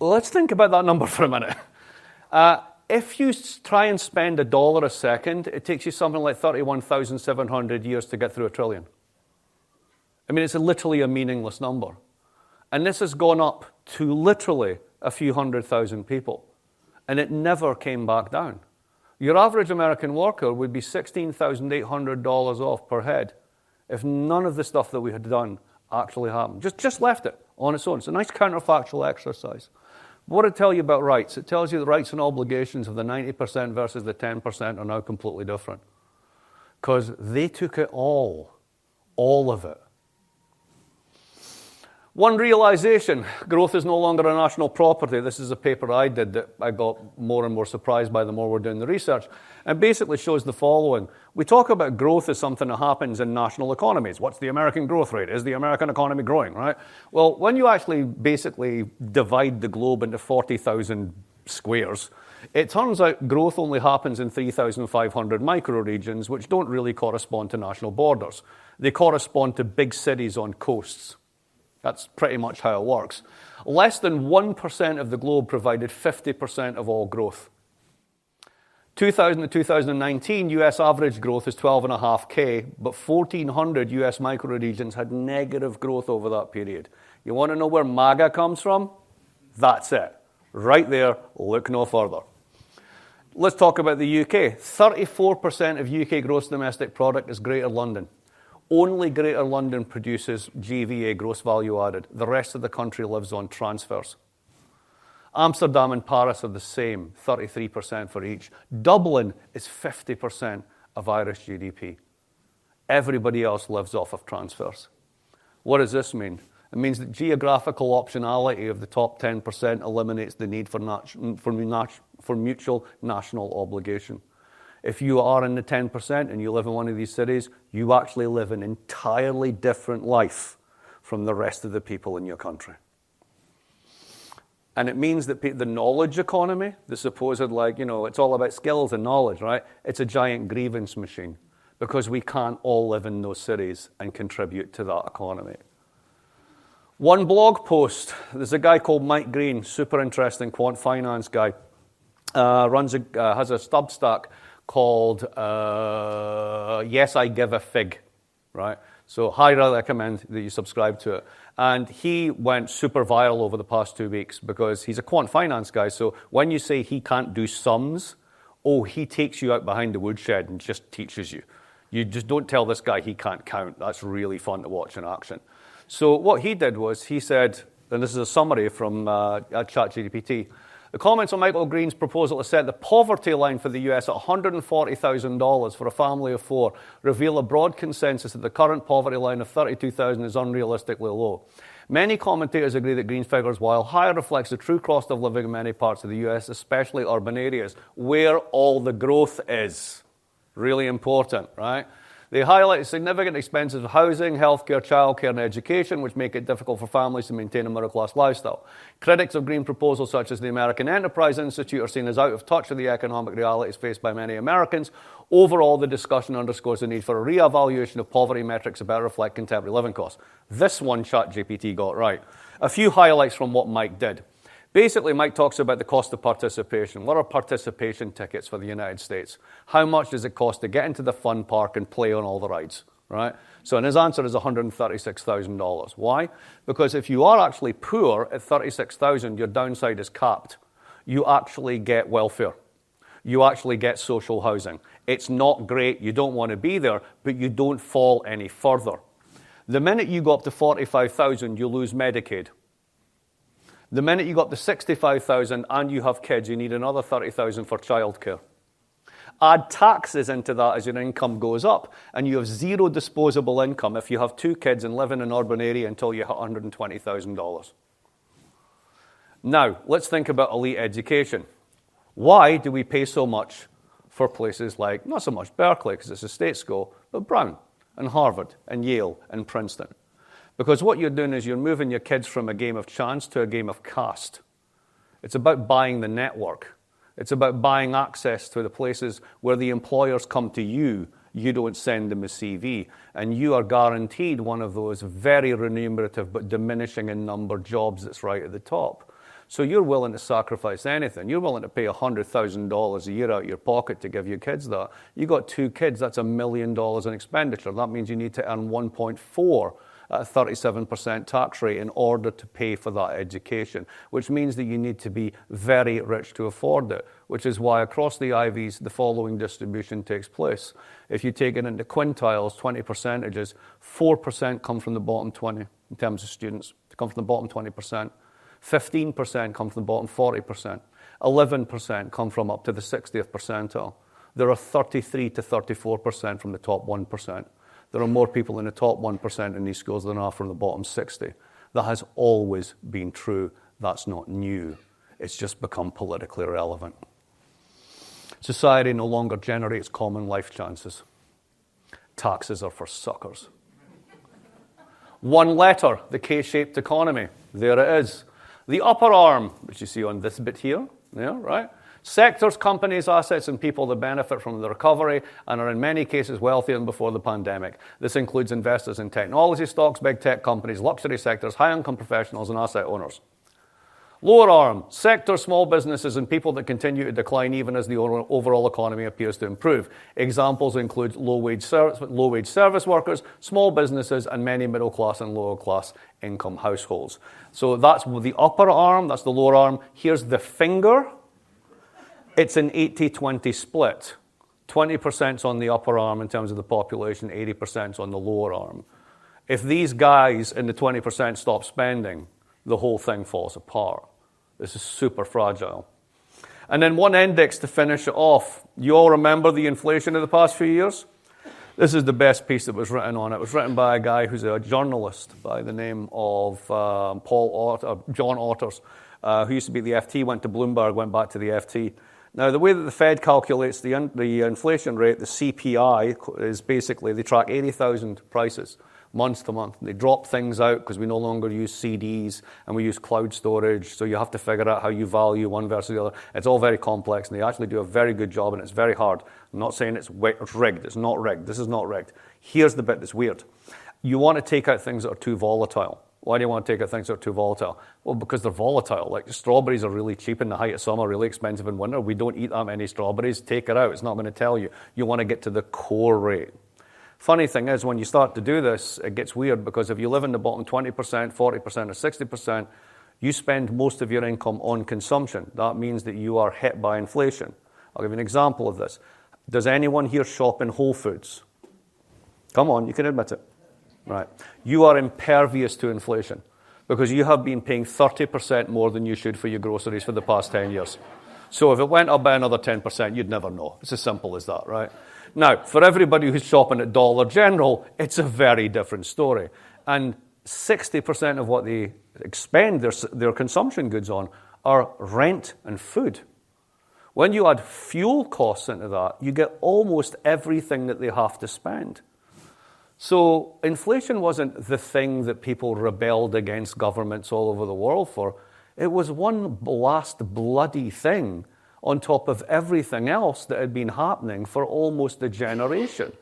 Let's think about that number for a minute. If you try and spend $1 a second, it takes you something like 31,700 years to get through $1 trillion. I mean, it's literally a meaningless number. And this has gone up to literally a few 100,000 people. And it never came back down. Your average American worker would be $16,800 off per head if none of the stuff that we had done actually happened. Just left it on its own. It's a nice counterfactual exercise. What it tells you about rights? It tells you the rights and obligations of the 90% versus the 10% are now completely different. Because they took it all of it. One realization, growth is no longer a national property. This is a paper I did that I got more and more surprised by the more we're doing the research. And basically shows the following. We talk about growth as something that happens in national economies. What's the American growth rate? Is the American economy growing, right? Well, when you actually basically divide the globe into 40,000 squares, it turns out growth only happens in 3,500 microregions, which don't really correspond to national borders. They correspond to big cities on coasts. That's pretty much how it works. Less than 1% of the globe provided 50% of all growth. 2000 to 2019, US average growth is 12.5K, but 1,400 US microregions had negative growth over that period. You want to know where MAGA comes from? That's it. Right there, look no further. Let's talk about the UK. 34% of UK gross domestic product is Greater London. Only Greater London produces GVA, gross value added. The rest of the country lives on transfers. Amsterdam and Paris are the same, 33% for each. Dublin is 50% of Irish GDP. Everybody else lives off of transfers. What does this mean? It means that geographical optionality of the top 10% eliminates the need for mutual national obligation. If you are in the 10% and you live in one of these cities, you actually live an entirely different life from the rest of the people in your country. And it means that the knowledge economy, the supposed, it's all about skills and knowledge, right? It's a giant grievance machine because we can't all live in those cities and contribute to that economy. One blog post, there's a guy called Mike Green, super interesting quant finance guy, has a Substack called Yes, I Give a Fig, right? So highly recommend that you subscribe to it. And he went super viral over the past 2 weeks because he's a quant finance guy. So when you say he can't do sums, he takes you out behind the woodshed and just teaches you. You just don't tell this guy he can't count. That's really fun to watch in action. So what he did was he said, and this is a summary from ChatGPT, the comments on Michael Green's proposal to set the poverty line for the US at $140,000 for a family of 4 reveal a broad consensus that the current poverty line of $32,000 is unrealistically low. Many commentators agree that Green's figures, while higher, reflects the true cost of living in many parts of the US, especially urban areas, where all the growth is. Really important, right? They highlight significant expenses of housing, healthcare, childcare, and education, which make it difficult for families to maintain a middle-class lifestyle. Critics of Green proposals, such as the American Enterprise Institute, are seen as out of touch with the economic realities faced by many Americans. Overall, the discussion underscores the need for a re-evaluation of poverty metrics to better reflect contemporary living costs. This one ChatGPT got right. A few highlights from what Mike did. Basically, Mike talks about the cost of participation. What are participation tickets for the United States? How much does it cost to get into the fun park and play on all the rides, right? So, and his answer is $136,000. Why? Because if you are actually poor at $36,000, your downside is capped. You actually get welfare. You actually get social housing. It's not great. You don't want to be there, but you don't fall any further. The minute you go up to $45,000, you lose Medicaid. The minute you go up to $65,000 and you have kids, you need another $30,000 for childcare. Add taxes into that as your income goes up, and you have zero disposable income if you have 2 kids and live in an urban area until you hit $120,000. Now, let's think about elite education. Why do we pay so much for places like, not so much Berkeley, because it's a state school, but Brown and Harvard and Yale and Princeton? Because what you're doing is you're moving your kids from a game of chance to a game of caste. It's about buying the network. It's about buying access to the places where the employers come to you. You don't send them a CV. And you are guaranteed one of those very remunerative but diminishing in number jobs that's right at the top. So you're willing to sacrifice anything. You're willing to pay $100,000 a year out of your pocket to give your kids that. You got 2 kids, that's $1 million in expenditure. That means you need to earn 1.4 at a 37% tax rate in order to pay for that education, which means that you need to be very rich to afford it, which is why across the Ivies, the following distribution takes place. If you take it into quintiles, 20 percentages, 4% come from the bottom 20 in terms of students, to come from the bottom 20%. 15% come from the bottom 40%. 11% come from up to the 60th percentile. There are 33 to 34% from the top 1%. There are more people in the top 1% in these schools than are from the bottom 60. That has always been true. That's not new. It's just become politically relevant. Society no longer generates common life chances. Taxes are for suckers. One letter, the K-shaped economy. There it is. The upper arm, which you see on this bit here, yeah, right? Sectors, companies, assets, and people that benefit from the recovery and are in many cases wealthier than before the pandemic. This includes investors in technology stocks, big tech companies, luxury sectors, high-income professionals, and asset owners. Lower arm, sectors, small businesses, and people that continue to decline even as the overall economy appears to improve. Examples include low-wage service workers, small businesses, and many middle-class and lower-class income households. So that's the upper arm, that's the lower arm. Here's the finger. It's an 80-20 split. 20%'s on the upper arm in terms of the population, 80%'s on the lower arm. If these guys in the 20% stop spending, the whole thing falls apart. This is super fragile. And then one index to finish it off. You all remember the inflation of the past few years? This is the best piece that was written on it. It was written by a guy who's a journalist by the name of John Otters, who used to be at the FT, went to Bloomberg, went back to the FT. Now, the way that the Fed calculates the inflation rate, the CPI, is basically they track 80,000 prices month to month. They drop things out because we no longer use CDs and we use cloud storage, so you have to figure out how you value one versus the other. It's all very complex, and they actually do a very good job, and it's very hard. I'm not saying it's rigged. It's not rigged. This is not rigged. Here's the bit that's weird. You want to take out things that are too volatile. Why do you want to take out things that are too volatile? Well, because they're volatile. Like, strawberries are really cheap in the height of summer, really expensive in winter. We don't eat that many strawberries. Take it out. It's not going to tell you. You want to get to the core rate. Funny thing is, when you start to do this, it gets weird, because if you live in the bottom 20%, 40%, or 60%, you spend most of your income on consumption. That means that you are hit by inflation. I'll give you an example of this. Does anyone here shop in Whole Foods? Come on, you can admit it. Right. You are impervious to inflation because you have been paying 30% more than you should for your groceries for the past 10 years. So if it went up by another 10%, you'd never know. It's as simple as that, right? Now, for everybody who's shopping at Dollar General, it's a very different story. And 60% of what they expend their consumption goods on are rent and food. When you add fuel costs into that, you get almost everything that they have to spend. So inflation wasn't the thing that people rebelled against governments all over the world for. It was one last bloody thing on top of everything else that had been happening for almost a generation.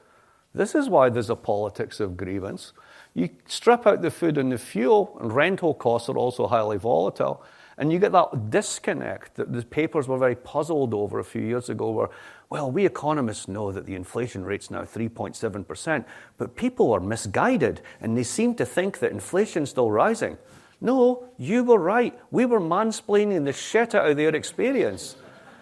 This is why there's a politics of grievance. You strip out the food and the fuel, and rental costs are also highly volatile, and you get that disconnect that the papers were very puzzled over a few years ago, where, well, we economists know that the inflation rate's now 3.7%, but people are misguided, and they seem to think that inflation's still rising. No, you were right. We were mansplaining the shit out of their experience,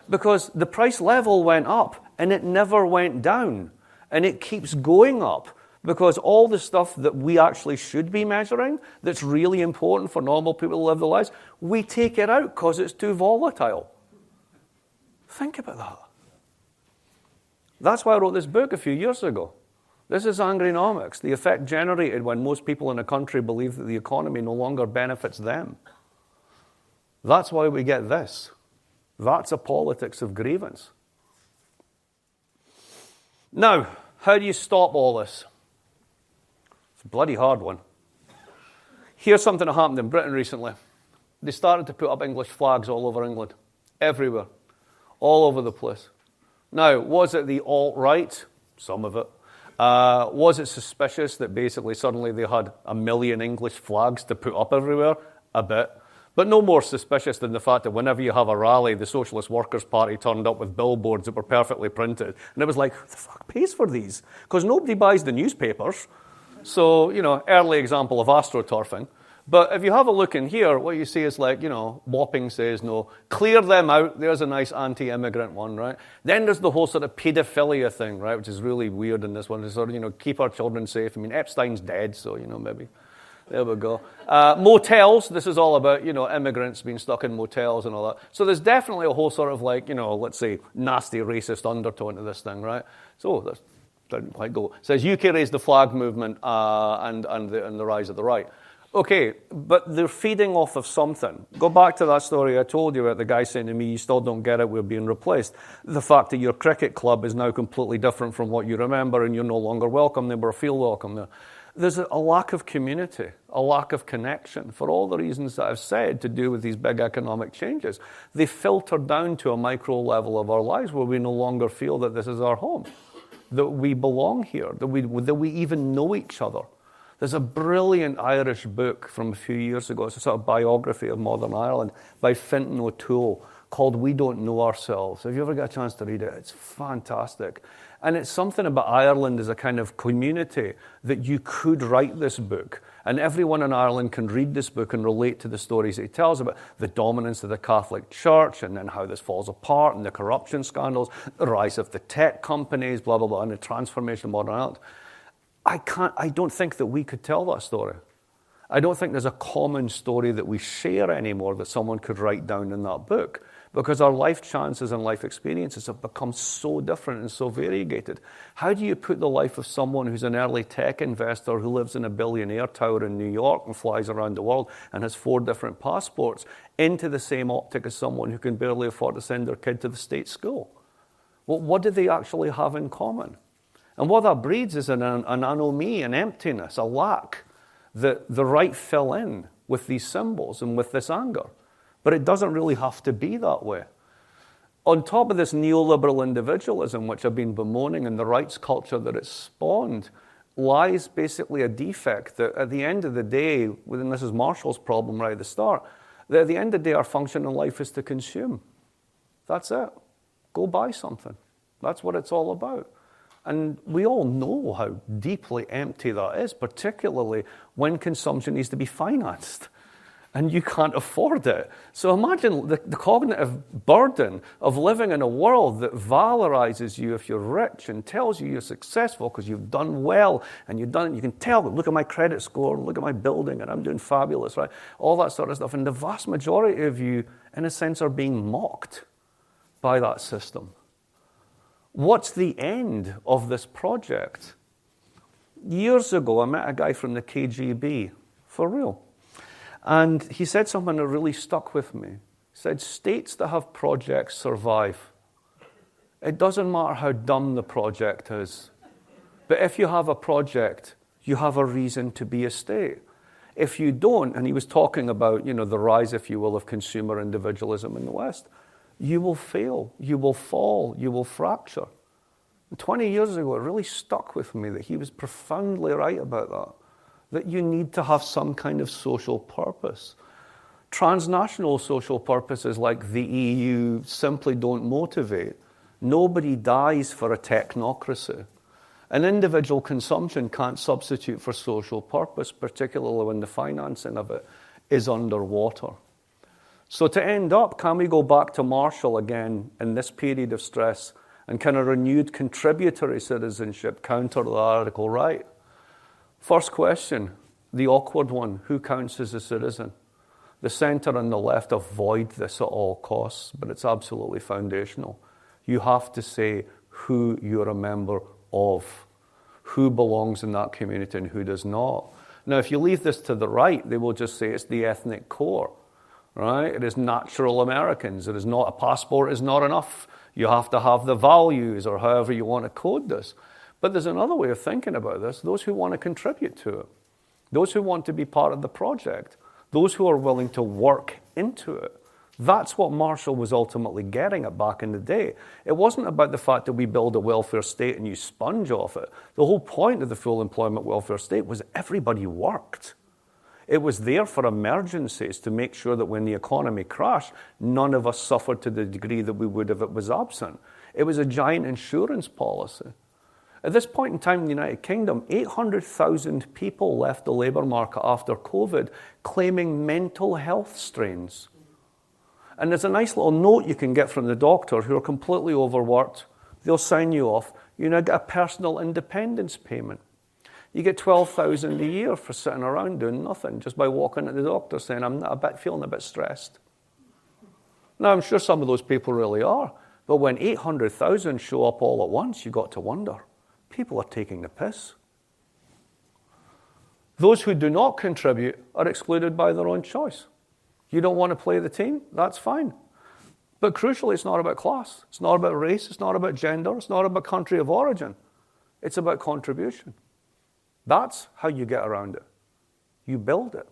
because the price level went up, and it never went down, and it keeps going up. Because all the stuff that we actually should be measuring, that's really important for normal people to live their lives, we take it out because it's too volatile. Think about that. That's why I wrote this book a few years ago. This is Angrynomics, the effect generated when most people in a country believe that the economy no longer benefits them. That's why we get this. That's a politics of grievance. Now, how do you stop all this? It's a bloody hard one. Here's something that happened in Britain recently. They started to put up English flags all over England. Everywhere. All over the place. Now, was it the alt-right? Some of it. Was it suspicious that basically suddenly they had 1 million English flags to put up everywhere? A bit. But no more suspicious than the fact that whenever you have a rally, the Socialist Workers' Party turned up with billboards that were perfectly printed. And it was like, who the fuck pays for these? Because nobody buys the newspapers. So, early example of astroturfing. But if you have a look in here, what you see is like, Wapping says no. Clear them out. There's a nice anti-immigrant one, right? Then there's the whole sort of pedophilia thing, right? Which is really weird in this one. To sort of, keep our children safe. I mean, Epstein's dead, so, maybe. There we go. Motels, this is all about, immigrants being stuck in motels and all that. So there's definitely a whole sort of like, let's say, nasty racist undertone to this thing, right? So that's didn't quite go. It says UK raised the flag movement and the rise of the right. Okay, but they're feeding off of something. Go back to that story I told you about the guy saying to me, you still don't get it, we're being replaced. The fact that your cricket club is now completely different from what you remember and you're no longer welcome there, or feel welcome there. There's a lack of community, a lack of connection, for all the reasons that I've said to do with these big economic changes. They filter down to a micro level of our lives where we no longer feel that this is our home, that we belong here, that we even know each other. There's a brilliant Irish book from a few years ago. It's a sort of biography of modern Ireland by Fintan O'Toole called We Don't Know Ourselves. Have you ever got a chance to read it? It's fantastic. And it's something about Ireland as a kind of community that you could write this book. And everyone in Ireland can read this book and relate to the stories that he tells about the dominance of the Catholic Church and then how this falls apart and the corruption scandals, the rise of the tech companies, blah, blah, blah, and the transformation of modern Ireland. I don't think that we could tell that story. I don't think there's a common story that we share anymore that someone could write down in that book. because our life chances and life experiences have become so different and so variegated. How do you put the life of someone who's an early tech investor who lives in a billionaire tower in New York and flies around the world and has 4 different passports into the same optic as someone who can barely afford to send their kid to the state school? Well, what do they actually have in common? And what that breeds is an anomie, an emptiness, a lack that the right fill in with these symbols and with this anger. But it doesn't really have to be that way. On top of this neoliberal individualism, which I've been bemoaning, and the rights culture that it's spawned, lies basically a defect that at the end of the day, and this is Marshall's problem right at the start, that at the end of the day, our function in life is to consume. That's it. Go buy something. That's what it's all about. And we all know how deeply empty that is, particularly when consumption needs to be financed and you can't afford it. So imagine the cognitive burden of living in a world that valorizes you if you're rich and tells you you're successful because you've done well and you can tell, look at my credit score, look at my building, and I'm doing fabulous, right? All that sort of stuff. And the vast majority of you, in a sense, are being mocked by that system. What's the end of this project? Years ago, I met a guy from the KGB, for real. And he said something that really stuck with me. He said, states that have projects survive. It doesn't matter how dumb the project is. But if you have a project, you have a reason to be a state. If you don't, and he was talking about, the rise, if you will, of consumer individualism in the West, you will fail, you will fall, you will fracture. And 20 years ago, it really stuck with me that he was profoundly right about that you need to have some kind of social purpose. Transnational social purposes like the EU simply don't motivate. Nobody dies for a technocracy. And individual consumption can't substitute for social purpose, particularly when the financing of it is underwater. So to end up, can we go back to Marshall again in this period of stress and kind of renewed contributory citizenship counter the radical right? First question, the awkward one, who counts as a citizen? The center and the left avoid this at all costs, but it's absolutely foundational. You have to say who you're a member of, who belongs in that community and who does not. Now, if you leave this to the right, they will just say it's the ethnic core. Right? It is natural Americans. It is not, a passport is not enough. You have to have the values, or however you want to code this. But there's another way of thinking about this. Those who want to contribute to it. Those who want to be part of the project. Those who are willing to work into it. That's what Marshall was ultimately getting at back in the day. It wasn't about the fact that we build a welfare state and you sponge off it. The whole point of the full employment welfare state was everybody worked. It was there for emergencies to make sure that when the economy crashed, none of us suffered to the degree that we would if it was absent. It was a giant insurance policy. At this point in time in the United Kingdom, 800,000 people left the labour market after COVID claiming mental health strains. And there's a nice little note you can get from the doctor who are completely overworked. They'll sign you off. You now get a personal independence payment. You get $12,000 a year for sitting around doing nothing, just by walking to the doctor saying, I'm feeling a bit stressed. Now, I'm sure some of those people really are, but when 800,000 show up all at once, you got to wonder, people are taking the piss. Those who do not contribute are excluded by their own choice. You don't want to play the team? That's fine. But crucially, it's not about class. It's not about race. It's not about gender. It's not about country of origin. It's about contribution. That's how you get around it. You build it.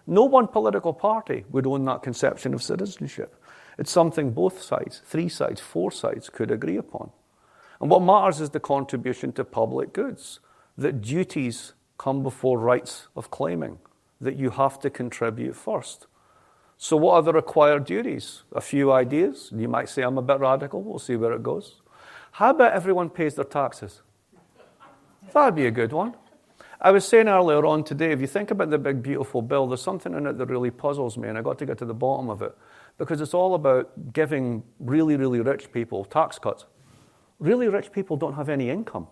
No one political party would own that conception of citizenship. It's something both sides, 3 sides, 4 sides could agree upon. And what matters is the contribution to public goods, that duties come before rights of claiming, that you have to contribute first. So what are the required duties? A few ideas. You might say I'm a bit radical. We'll see where it goes. How about everyone pays their taxes? That'd be a good one. I was saying earlier on today, if you think about the big, beautiful bill, there's something in it that really puzzles me, and I got to get to the bottom of it, because it's all about giving really, really rich people tax cuts. Really rich people don't have any income.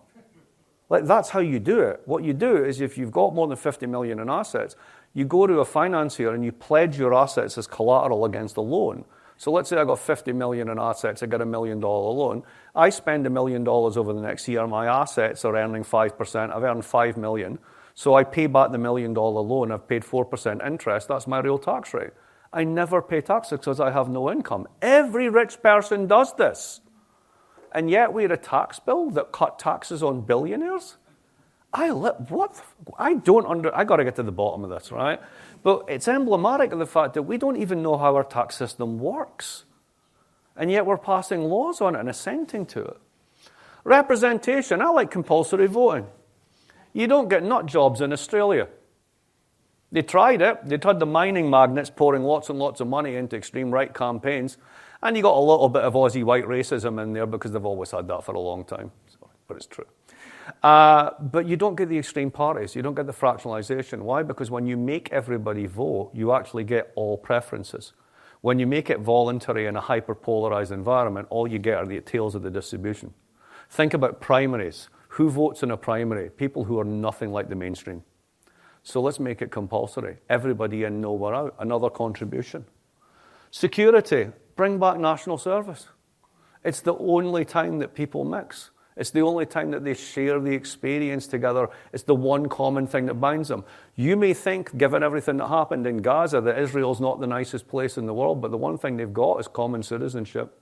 Like, that's how you do it. What you do is, if you've got more than 50 million in assets, you go to a financier and you pledge your assets as collateral against a loan. So let's say I got 50 million in assets, I get $1 million loan. I spend $1 million over the next year, my assets are earning 5%, I've earned 5 million. So I pay back the $1 million loan, I've paid 4% interest, that's my real tax rate. I never pay taxes because I have no income. Every rich person does this. And yet we had a tax bill that cut taxes on billionaires? I got to get to the bottom of this, right? But it's emblematic of the fact that we don't even know how our tax system works. And yet we're passing laws on it and assenting to it. Representation, I like compulsory voting. You don't get nut jobs in Australia. They tried it. They tried the mining magnates pouring lots and lots of money into extreme right campaigns. And you got a little bit of Aussie white racism in there because they've always had that for a long time. But it's true. But you don't get the extreme parties. You don't get the fractionalization. Why? Because when you make everybody vote, you actually get all preferences. When you make it voluntary in a hyper-polarized environment, all you get are the tails of the distribution. Think about primaries. Who votes in a primary? People who are nothing like the mainstream. So let's make it compulsory. Everybody in, no one out. Another contribution. Security. Bring back national service. It's the only time that people mix. It's the only time that they share the experience together. It's the one common thing that binds them. You may think, given everything that happened in Gaza, that Israel's not the nicest place in the world, but the one thing they've got is common citizenship.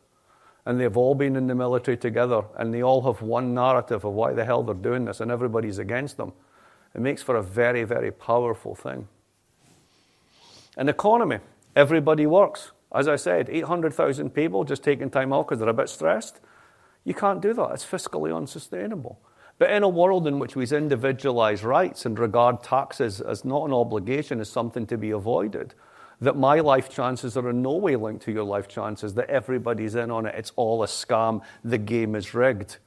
And they've all been in the military together, and they all have one narrative of why the hell they're doing this, and everybody's against them. It makes for a very, very powerful thing. An economy. Everybody works. As I said, 800,000 people just taking time off because they're a bit stressed. You can't do that. It's fiscally unsustainable. But in a world in which we individualize rights and regard taxes as not an obligation, as something to be avoided, that my life chances are in no way linked to your life chances, that everybody's in on it, it's all a scam, the game is rigged.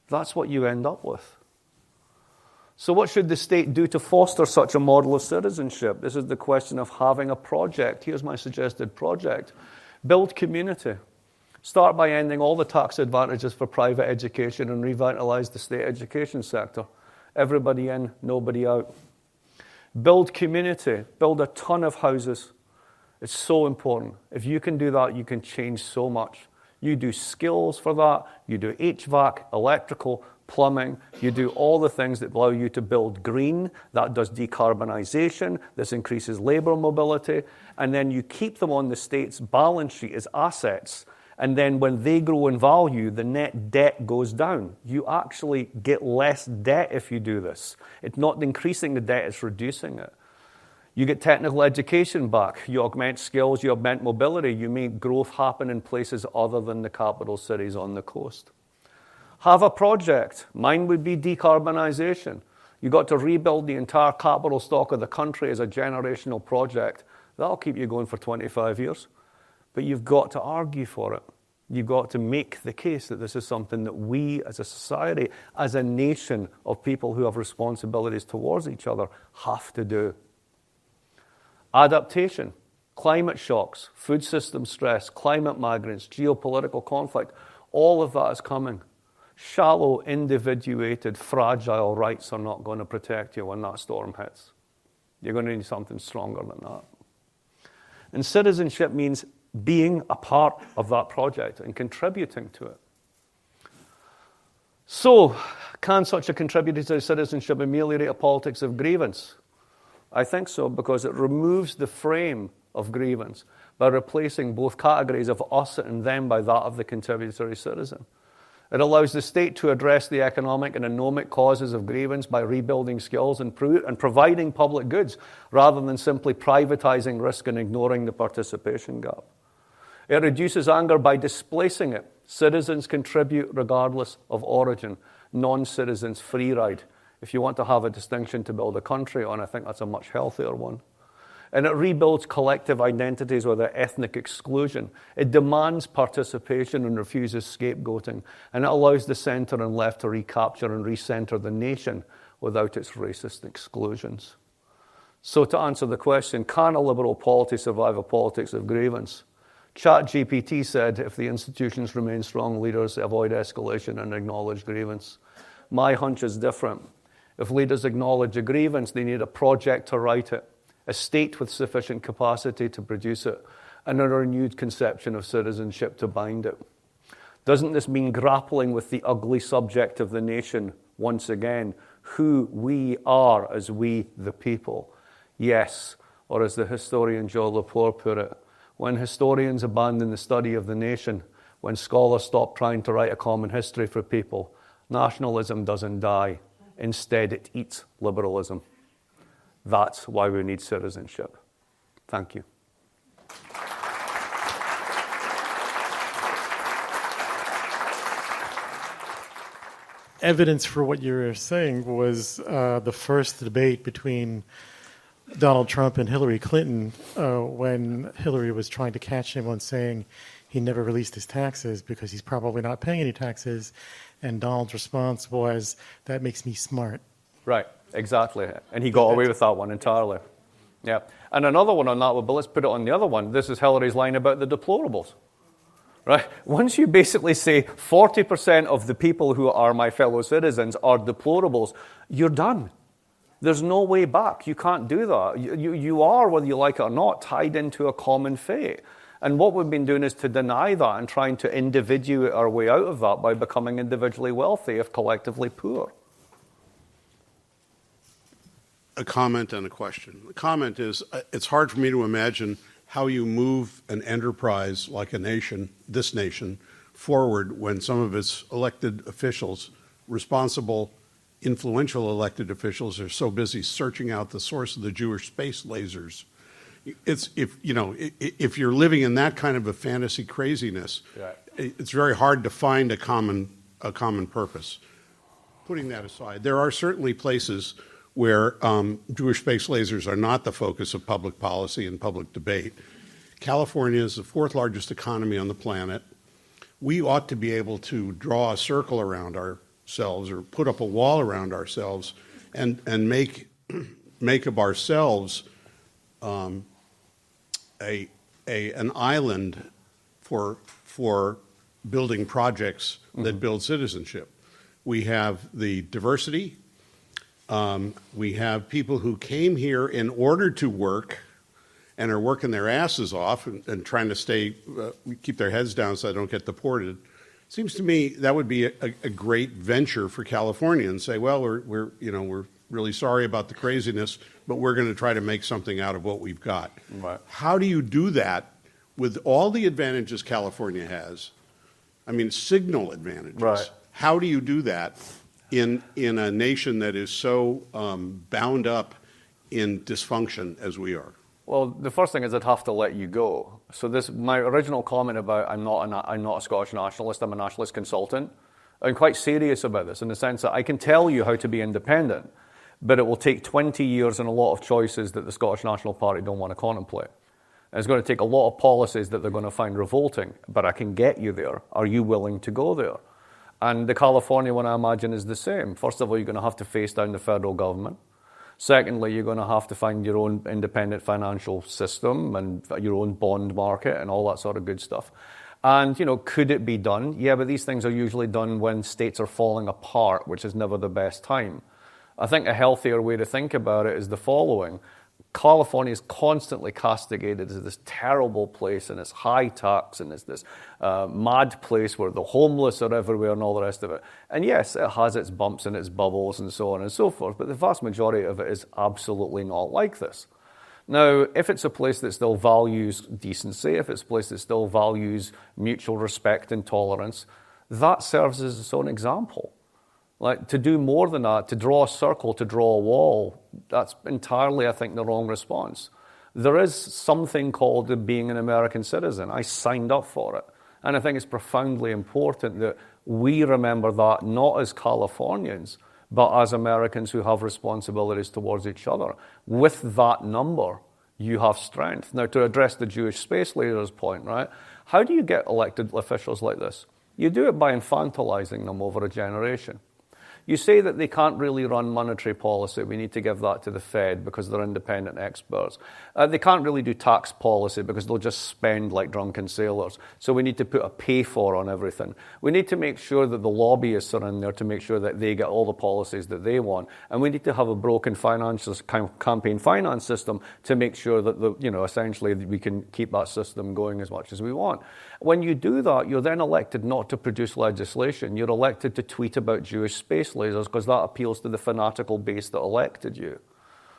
That's what you end up with. So what should the state do to foster such a model of citizenship? This is the question of having a project. Here's my suggested project. Build community. Start by ending all the tax advantages for private education and revitalize the state education sector. Everybody in, nobody out. Build community. Build a ton of houses. It's so important. If you can do that, you can change so much. You do skills for that. You do HVAC, electrical, plumbing. You do all the things that allow you to build green. That does decarbonization. This increases labor mobility. And then you keep them on the state's balance sheet as assets. And then when they grow in value, the net debt goes down. You actually get less debt if you do this. It's not increasing the debt, it's reducing it. You get technical education back. You augment skills, you augment mobility. You make growth happen in places other than the capital cities on the coast. Have a project. Mine would be decarbonization. You've got to rebuild the entire capital stock of the country as a generational project. That'll keep you going for 25 years. But you've got to argue for it. You've got to make the case that this is something that we as a society, as a nation of people who have responsibilities towards each other, have to do. Adaptation, climate shocks, food system stress, climate migrants, geopolitical conflict, all of that is coming. Shallow, individuated, fragile rights are not going to protect you when that storm hits. You're going to need something stronger than that. And citizenship means being a part of that project and contributing to it. So, can such a contributory citizenship ameliorate a politics of grievance? I think so, because it removes the frame of grievance by replacing both categories of us and them by that of the contributory citizen. It allows the state to address the economic and economic causes of grievance by rebuilding skills and providing public goods, rather than simply privatizing risk and ignoring the participation gap. It reduces anger by displacing it. Citizens contribute regardless of origin. Non-citizens free ride. If you want to have a distinction to build a country on, I think that's a much healthier one. And it rebuilds collective identities with ethnic exclusion. It demands participation and refuses scapegoating. And it allows the centre and left to recapture and recenter the nation without its racist exclusions. So to answer the question, can a liberal polity survive a politics of grievance? ChatGPT said, if the institutions remain strong, leaders avoid escalation and acknowledge grievance. My hunch is different. If leaders acknowledge a grievance, they need a project to write it, a state with sufficient capacity to produce it, and a renewed conception of citizenship to bind it? Doesn't this mean grappling with the ugly subject of the nation once again, who we are as we the people? Yes, or as the historian Jean Laporte put it, when historians abandon the study of the nation, when scholars stop trying to write a common history for people, nationalism doesn't die. Instead, it eats liberalism. That's why we need citizenship. Thank you. Evidence for what you were saying was the first debate between Donald Trump and Hillary Clinton when Hillary was trying to catch him on saying he never released his taxes because he's probably not paying any taxes. And Donald's response was, that makes me smart. Right, exactly. And he got away with that one entirely. Yeah. And another one on that one, but let's put it on the other one. This is Hillary's line about the deplorables. Right? Once you basically say 40% of the people who are my fellow citizens are deplorables, you're done. There's no way back. You can't do that. You are, whether you like it or not, tied into a common fate. And what we've been doing is to deny that and trying to individuate our way out of that by becoming individually wealthy if collectively poor. A comment and a question. The comment is, it's hard for me to imagine how you move an enterprise like a nation, this nation, forward when some of its elected officials, responsible, influential elected officials, are so busy searching out the source of the Jewish space lasers. It's, if you're living in that kind of a fantasy craziness, it's very hard to find a common purpose. Putting that aside, there are certainly places where Jewish space lasers are not the focus of public policy and public debate. California is the fourth largest economy on the planet. We ought to be able to draw a circle around ourselves or put up a wall around ourselves and make of ourselves an island for building projects that build citizenship. We have the diversity. We have people who came here in order to work and are working their asses off and trying to keep their heads down so they don't get deported. Seems to me that would be a great venture for California and say, well, we're really sorry about the craziness, but we're going to try to make something out of what we've got. Right. How do you do that with all the advantages California has? I mean, signal advantages. Right. How do you do that in a nation that is so bound up in dysfunction as we are? Well, the first thing is I'd have to let you go. So my original comment about I'm not a Scottish nationalist, I'm a nationalist consultant. I'm quite serious about this in the sense that I can tell you how to be independent, but it will take 20 years and a lot of choices that the Scottish National Party don't want to contemplate. And it's going to take a lot of policies that they're going to find revolting, but I can get you there. Are you willing to go there? And the California one, I imagine, is the same. First of all, you're going to have to face down the federal government. Secondly, you're going to have to find your own independent financial system and your own bond market and all that sort of good stuff. And, could it be done? Yeah, but these things are usually done when states are falling apart, which is never the best time. I think a healthier way to think about it is the following. California is constantly castigated as this terrible place, and it's high tax, and it's this mad place where the homeless are everywhere and all the rest of it. And yes, it has its bumps and its bubbles and so on and so forth, but the vast majority of it is absolutely not like this. Now, if it's a place that still values decency, if it's a place that still values mutual respect and tolerance, that serves as its own example. Like, to do more than that, to draw a circle, to draw a wall, that's entirely, I think, the wrong response. There is something called being an American citizen. I signed up for it. And I think it's profoundly important that we remember that not as Californians, but as Americans who have responsibilities towards each other. With that number, you have strength. Now, to address the Jewish space leaders point, right? How do you get elected officials like this? You do it by infantilizing them over a generation. You say that they can't really run monetary policy. We need to give that to the Fed because they're independent experts. They can't really do tax policy because they'll just spend like drunken sailors. So we need to put a pay for on everything. We need to make sure that the lobbyists are in there to make sure that they get all the policies that they want. And we need to have a broken campaign finance system to make sure that, essentially we can keep that system going as much as we want. When you do that, you're then elected not to produce legislation. You're elected to tweet about Jewish space lasers because that appeals to the fanatical base that elected you.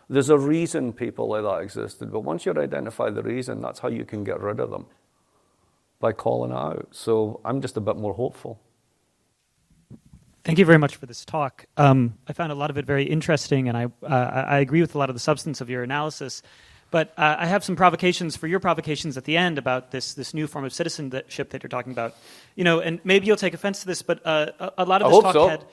There's a reason people like that existed, but once you identify the reason, that's how you can get rid of them, by calling it out. So I'm just a bit more hopeful. Thank you very much for this talk. I found a lot of it very interesting, and I agree with a lot of the substance of your analysis. But I have some provocations for your provocations at the end about this new form of citizenship that you're talking about. And maybe you'll take offense to this, but a lot of this talk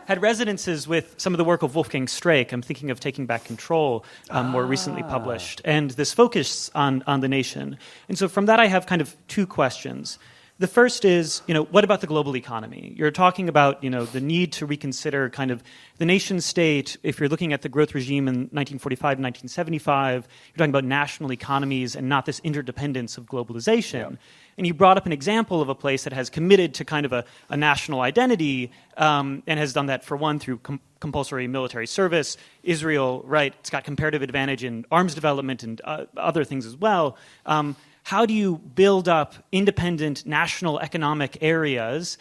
had resonances with some of the work of Wolfgang Streeck. I'm thinking of Taking Back Control, more recently published, and this focus on the nation. And so from that, I have kind of two questions. The first is, what about the global economy? You're talking about, the need to reconsider kind of the nation state. If you're looking at the growth regime in 1945 and 1975, you're talking about national economies and not this interdependence of globalization. Yeah. And you brought up an example of a place that has committed to kind of a national identity and has done that, for one, through compulsory military service. Israel, right, it's got comparative advantage in arms development and other things as well. How do you build up independent national economic areas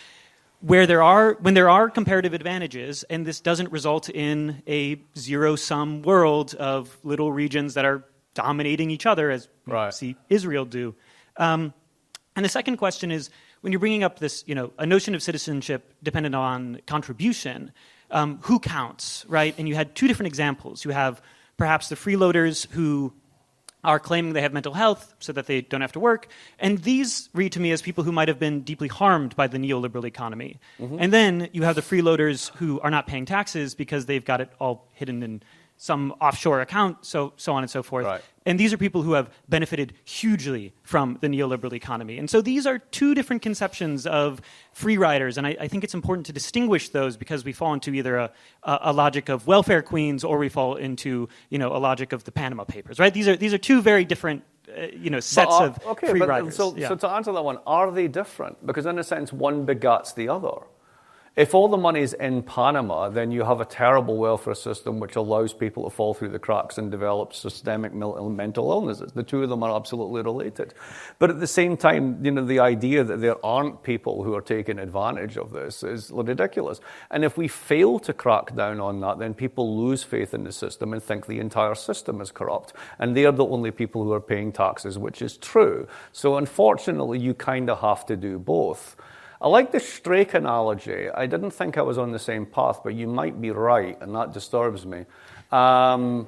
when there are comparative advantages, and this doesn't result in a zero-sum world of little regions that are dominating each other, as we see Israel do? And the second question is, when you're bringing up this, a notion of citizenship dependent on contribution, who counts, right? And you had two different examples. You have perhaps the freeloaders who are claiming they have mental health so that they don't have to work. And these read to me as people who might have been deeply harmed by the neoliberal economy. Mm-hmm. And then you have the freeloaders who are not paying taxes because they've got it all hidden in some offshore account, so on and so forth. Right. And these are people who have benefited hugely from the neoliberal economy. And so these are two different conceptions of free riders, and I think it's important to distinguish those because we fall into either a logic of welfare queens or we fall into a logic of the Panama Papers, right? These are two very different sets of free riders. So to answer that one, are they different? Because in a sense, one begats the other. If all the money's in Panama, then you have a terrible welfare system which allows people to fall through the cracks and develop systemic mental illnesses. The two of them are absolutely related. But at the same time, the idea that there aren't people who are taking advantage of this is ridiculous. And if we fail to crack down on that, then people lose faith in the system and think the entire system is corrupt. And they're the only people who are paying taxes, which is true. So unfortunately, you kind of have to do both. I like the Streeck analogy. I didn't think I was on the same path, but you might be right, and that disturbs me. But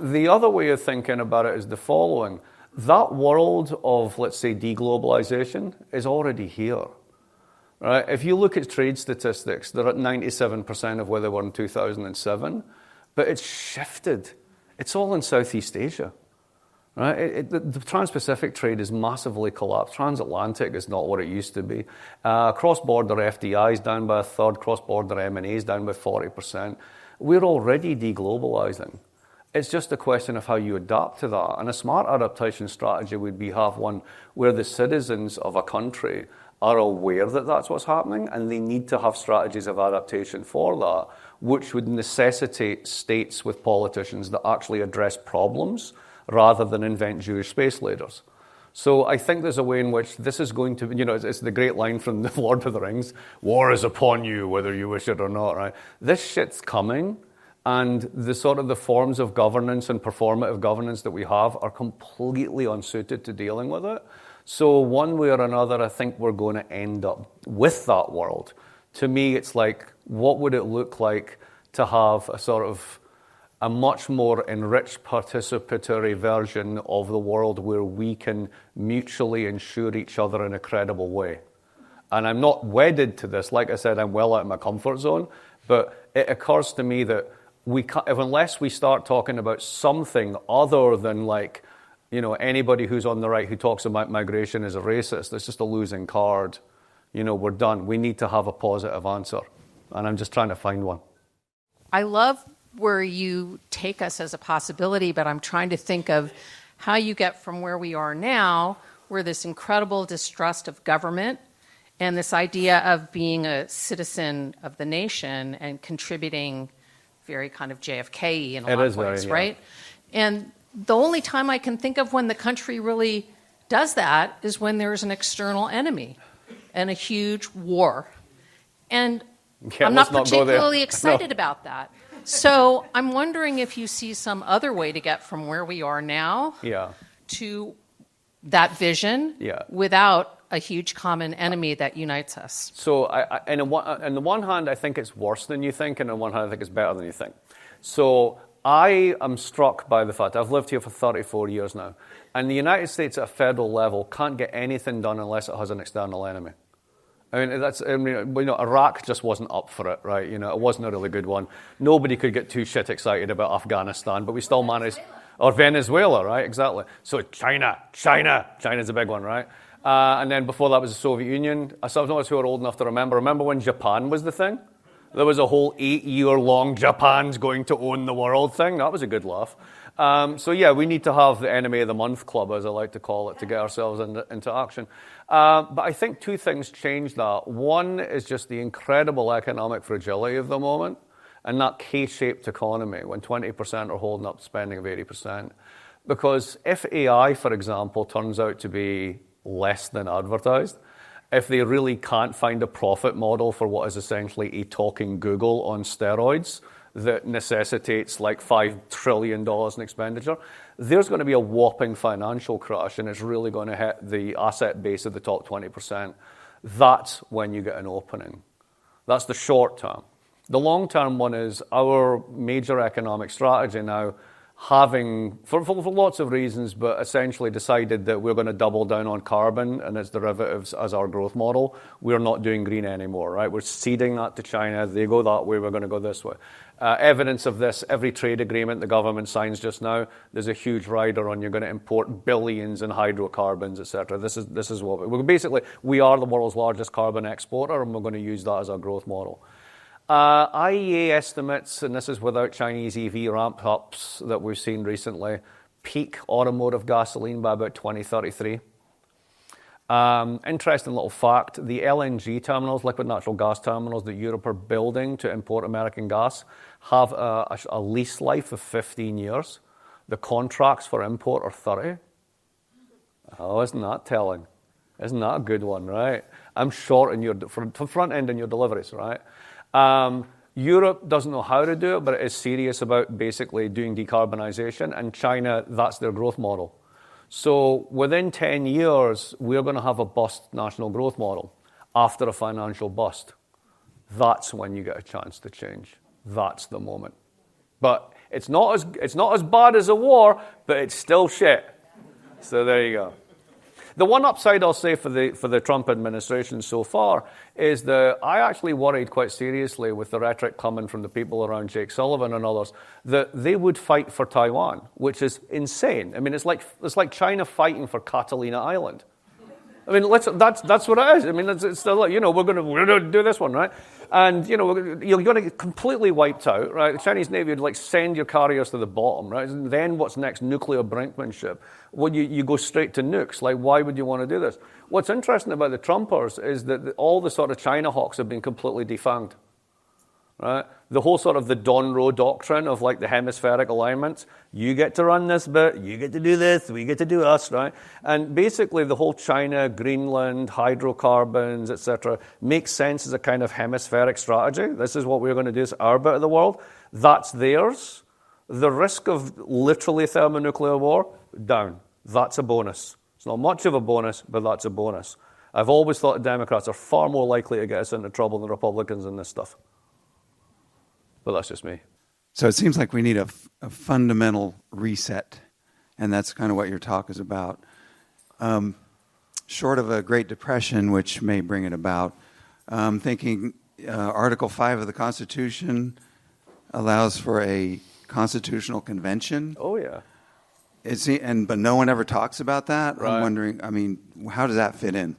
the other way of thinking about it is the following. That world of, let's say, deglobalization is already here. Right? If you look at trade statistics, they're at 97% of where they were in 2007, but it's shifted. It's all in Southeast Asia. Right? The Trans-Pacific trade is massively collapsed. Transatlantic is not what it used to be. Cross-border FDI is down by a third. Cross-border M&A is down by 40%. We're already deglobalizing. It's just a question of how you adapt to that. And a smart adaptation strategy would be have one where the citizens of a country are aware that that's what's happening, and they need to have strategies of adaptation for that, which would necessitate states with politicians that actually address problems rather than invent Jewish space laders. So I think there's a way in which this is going to, it's the great line from the Lord of the Rings, war is upon you, whether you wish it or not, right? This shit's coming, and the sort of the forms of governance and performative governance that we have are completely unsuited to dealing with it. So one way or another, I think we're going to end up with that world. To me, it's like, what would it look like to have a sort of a much more enriched participatory version of the world where we can mutually insure each other in a credible way. And I'm not wedded to this. Like I said, I'm well out of my comfort zone. But it occurs to me that unless we start talking about something other than anybody who's on the right who talks about migration is a racist, it's just a losing card. We're done. We need to have a positive answer. and I'm just trying to find one. I love where you take us as a possibility, but I'm trying to think of how you get from where we are now, where this incredible distrust of government and this idea of being a citizen of the nation and contributing, very kind of JFK in a lot of ways, right? And the only time I can think of when the country really does that is when there's an external enemy and a huge war. And I'm not particularly excited about that. So I'm wondering if you see some other way to get from where we are now to that vision without a huge common enemy that unites us. So on the one hand, I think it's worse than you think, and on the one hand, I think it's better than you think. So I am struck by the fact, I've lived here for 34 years now, and the United States at a federal level can't get anything done unless it has an external enemy. Iraq just wasn't up for it, right? It wasn't a really good one. Nobody could get too shit excited about Afghanistan, but we still managed. Or Venezuela, right? Exactly. So China's a big one, right? And then before that was the Soviet Union. Some of us who are old enough to remember when Japan was the thing? There was a whole 8-year-long Japan's going to own the world thing. That was a good laugh. We need to have the enemy of the month club, as I like to call it, to get ourselves into action. But I think two things change that. One is just the incredible economic fragility of the moment, and that K-shaped economy when 20% are holding up spending of 80%. Because if AI, for example, turns out to be less than advertised, if they really can't find a profit model for what is essentially a talking Google on steroids that necessitates like $5 trillion in expenditure, there's going to be a whopping financial crash, and it's really going to hit the asset base of the top 20%. That's when you get an opening. That's the short term. The long-term one is our major economic strategy now, having, for lots of reasons, but essentially decided that we're going to double down on carbon and its derivatives as our growth model. We're not doing green anymore, right? We're ceding that to China. They go that way, we're going to go this way. Evidence of this, every trade agreement the government signs just now, there's a huge rider on you're going to import billions in hydrocarbons, et cetera. This is what we are the world's largest carbon exporter, and we're going to use that as our growth model. IEA estimates, and this is without Chinese EV ramp-ups that we've seen recently, peak automotive gasoline by about 2033. Interesting little fact, the LNG terminals, liquid natural gas terminals that Europe are building to import American gas have a lease life of 15 years. The contracts for import are 30. Oh, isn't that telling? Isn't that a good one, right? I'm short in your front end in your deliveries, right? Europe doesn't know how to do it, but it is serious about basically doing decarbonization, and China, that's their growth model. So within 10 years, we're going to have a bust national growth model after a financial bust. That's when you get a chance to change. That's the moment. But it's not as bad as a war, but it's still shit. So there you go. The one upside I'll say for the Trump administration so far is that I actually worried quite seriously with the rhetoric coming from the people around Jake Sullivan and others that they would fight for Taiwan, which is insane. I mean, it's like China fighting for Catalina Island. I mean, that's what it is. I mean, it's still, we're going to do this one, right? And, you're going to get completely wiped out, right? The Chinese Navy would, send your carriers to the bottom, right? And then what's next? Nuclear brinkmanship. Well, you go straight to nukes. Why would you want to do this? What's interesting about the Trumpers is that all the sort of China hawks have been completely defanged, right? The whole sort of the Don Roe doctrine of, the hemispheric alignments. You get to run this bit, you get to do this, we get to do us, right? And basically the whole China, Greenland, hydrocarbons, etc., makes sense as a kind of hemispheric strategy. This is what we're going to do. It's our bit of the world. That's theirs. The risk of literally thermonuclear war, down. That's a bonus. It's not much of a bonus, but that's a bonus. I've always thought the Democrats are far more likely to get us into trouble than Republicans in this stuff. But that's just me. So it seems like we need a fundamental reset, and that's kind of what your talk is about. Short of a Great Depression, which may bring it about, thinking Article 5 of the Constitution allows for a constitutional convention. Oh, yeah. But no one ever talks about that. Right. I'm wondering, how does that fit in?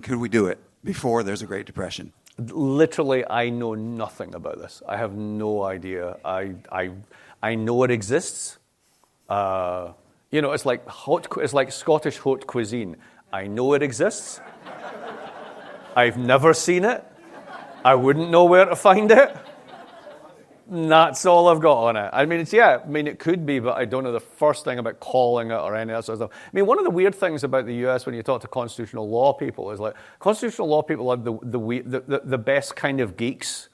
Could we do it before there's a Great Depression? Literally, I know nothing about this. I have no idea. I know it exists. It's like Scottish haute cuisine. I know it exists. I've never seen it. I wouldn't know where to find it. That's all I've got on it. It could be, but I don't know the first thing about calling it or any of that sort of stuff. One of the weird things about the US when you talk to constitutional law people is like, constitutional law people are the best kind of geeks,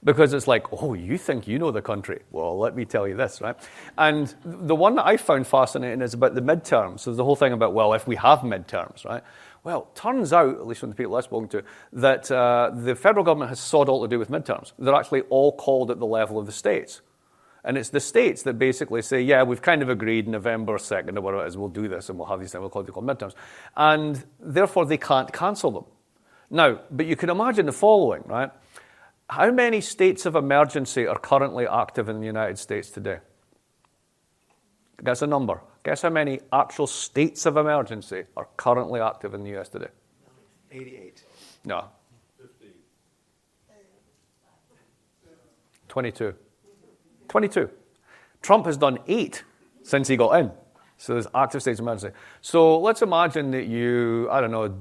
because it's like, oh, you think you know the country? Well, let me tell you this, right? And the one that I found fascinating is about the midterms. So there's the whole thing about, well, if we have midterms, right? Well, turns out, at least from the people I've spoken to, that the federal government has sod all to do with midterms. They're actually all called at the level of the states. And it's the states that basically say, yeah, we've kind of agreed November 2nd or whatever it is, we'll do this and we'll have these things, we'll call them midterms. And therefore, they can't cancel them. Now, but you can imagine the following, right? How many states of emergency are currently active in the United States today? Guess a number. Guess how many actual states of emergency are currently active in the US today? 88. No. 22. 22. Trump has done 8 since he got in. So there's active states of emergency. So let's imagine that you,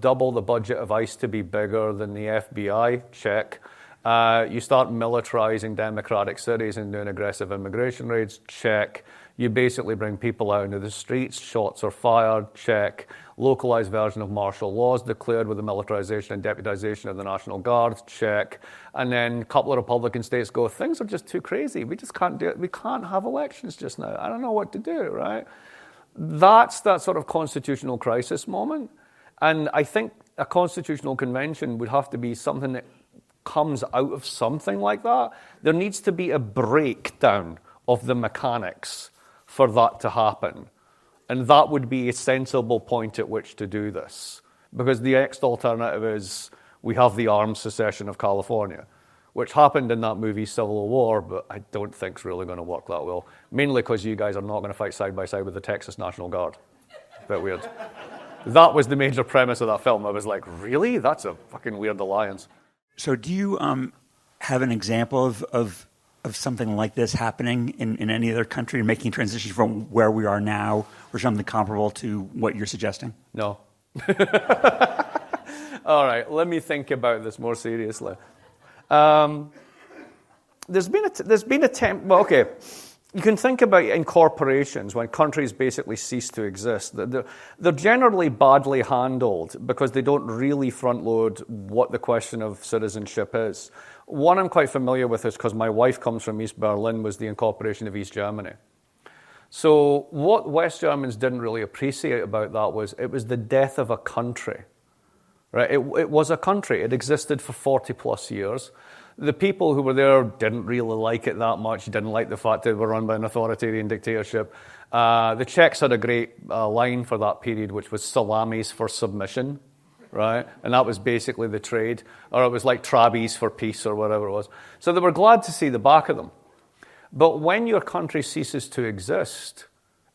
double the budget of ICE to be bigger than the FBI. Check. You start militarizing democratic cities and doing aggressive immigration raids. Check. You basically bring people out into the streets. Shots are fired. Check. Localized version of martial laws declared with the militarization and deputization of the National Guard. Check. And then a couple of Republican states go, things are just too crazy. We just can't do it. We can't have elections just now. I don't know what to do, right? That's that sort of constitutional crisis moment. And I think a constitutional convention would have to be something that comes out of something like that. There needs to be a breakdown of the mechanics for that to happen. And that would be a sensible point at which to do this. Because the next alternative is we have the armed secession of California, which happened in that movie Civil War, but I don't think it's really going to work that well. Mainly because you guys are not going to fight side by side with the Texas National Guard. Bit weird. That was the major premise of that film. I was like, really? That's a fucking weird alliance. So do you have an example of something like this happening in any other country, making transition from where we are now or something comparable to what you're suggesting? No. All right, let me think about this more seriously. There's been attempt. Well, okay. You can think about in corporations when countries basically cease to exist. They're generally badly handled because they don't really front load what the question of citizenship is. One I'm quite familiar with is because my wife comes from East Berlin, was the incorporation of East Germany. So what West Germans didn't really appreciate about that was it was the death of a country. Right? It was a country. It existed for 40 plus years. The people who were there didn't really like it that much, didn't like the fact that they were run by an authoritarian dictatorship. The Czechs had a great line for that period, which was salamis for submission, right? And that was basically the trade. Or it was like trabis for peace or whatever it was. So they were glad to see the back of them. But when your country ceases to exist,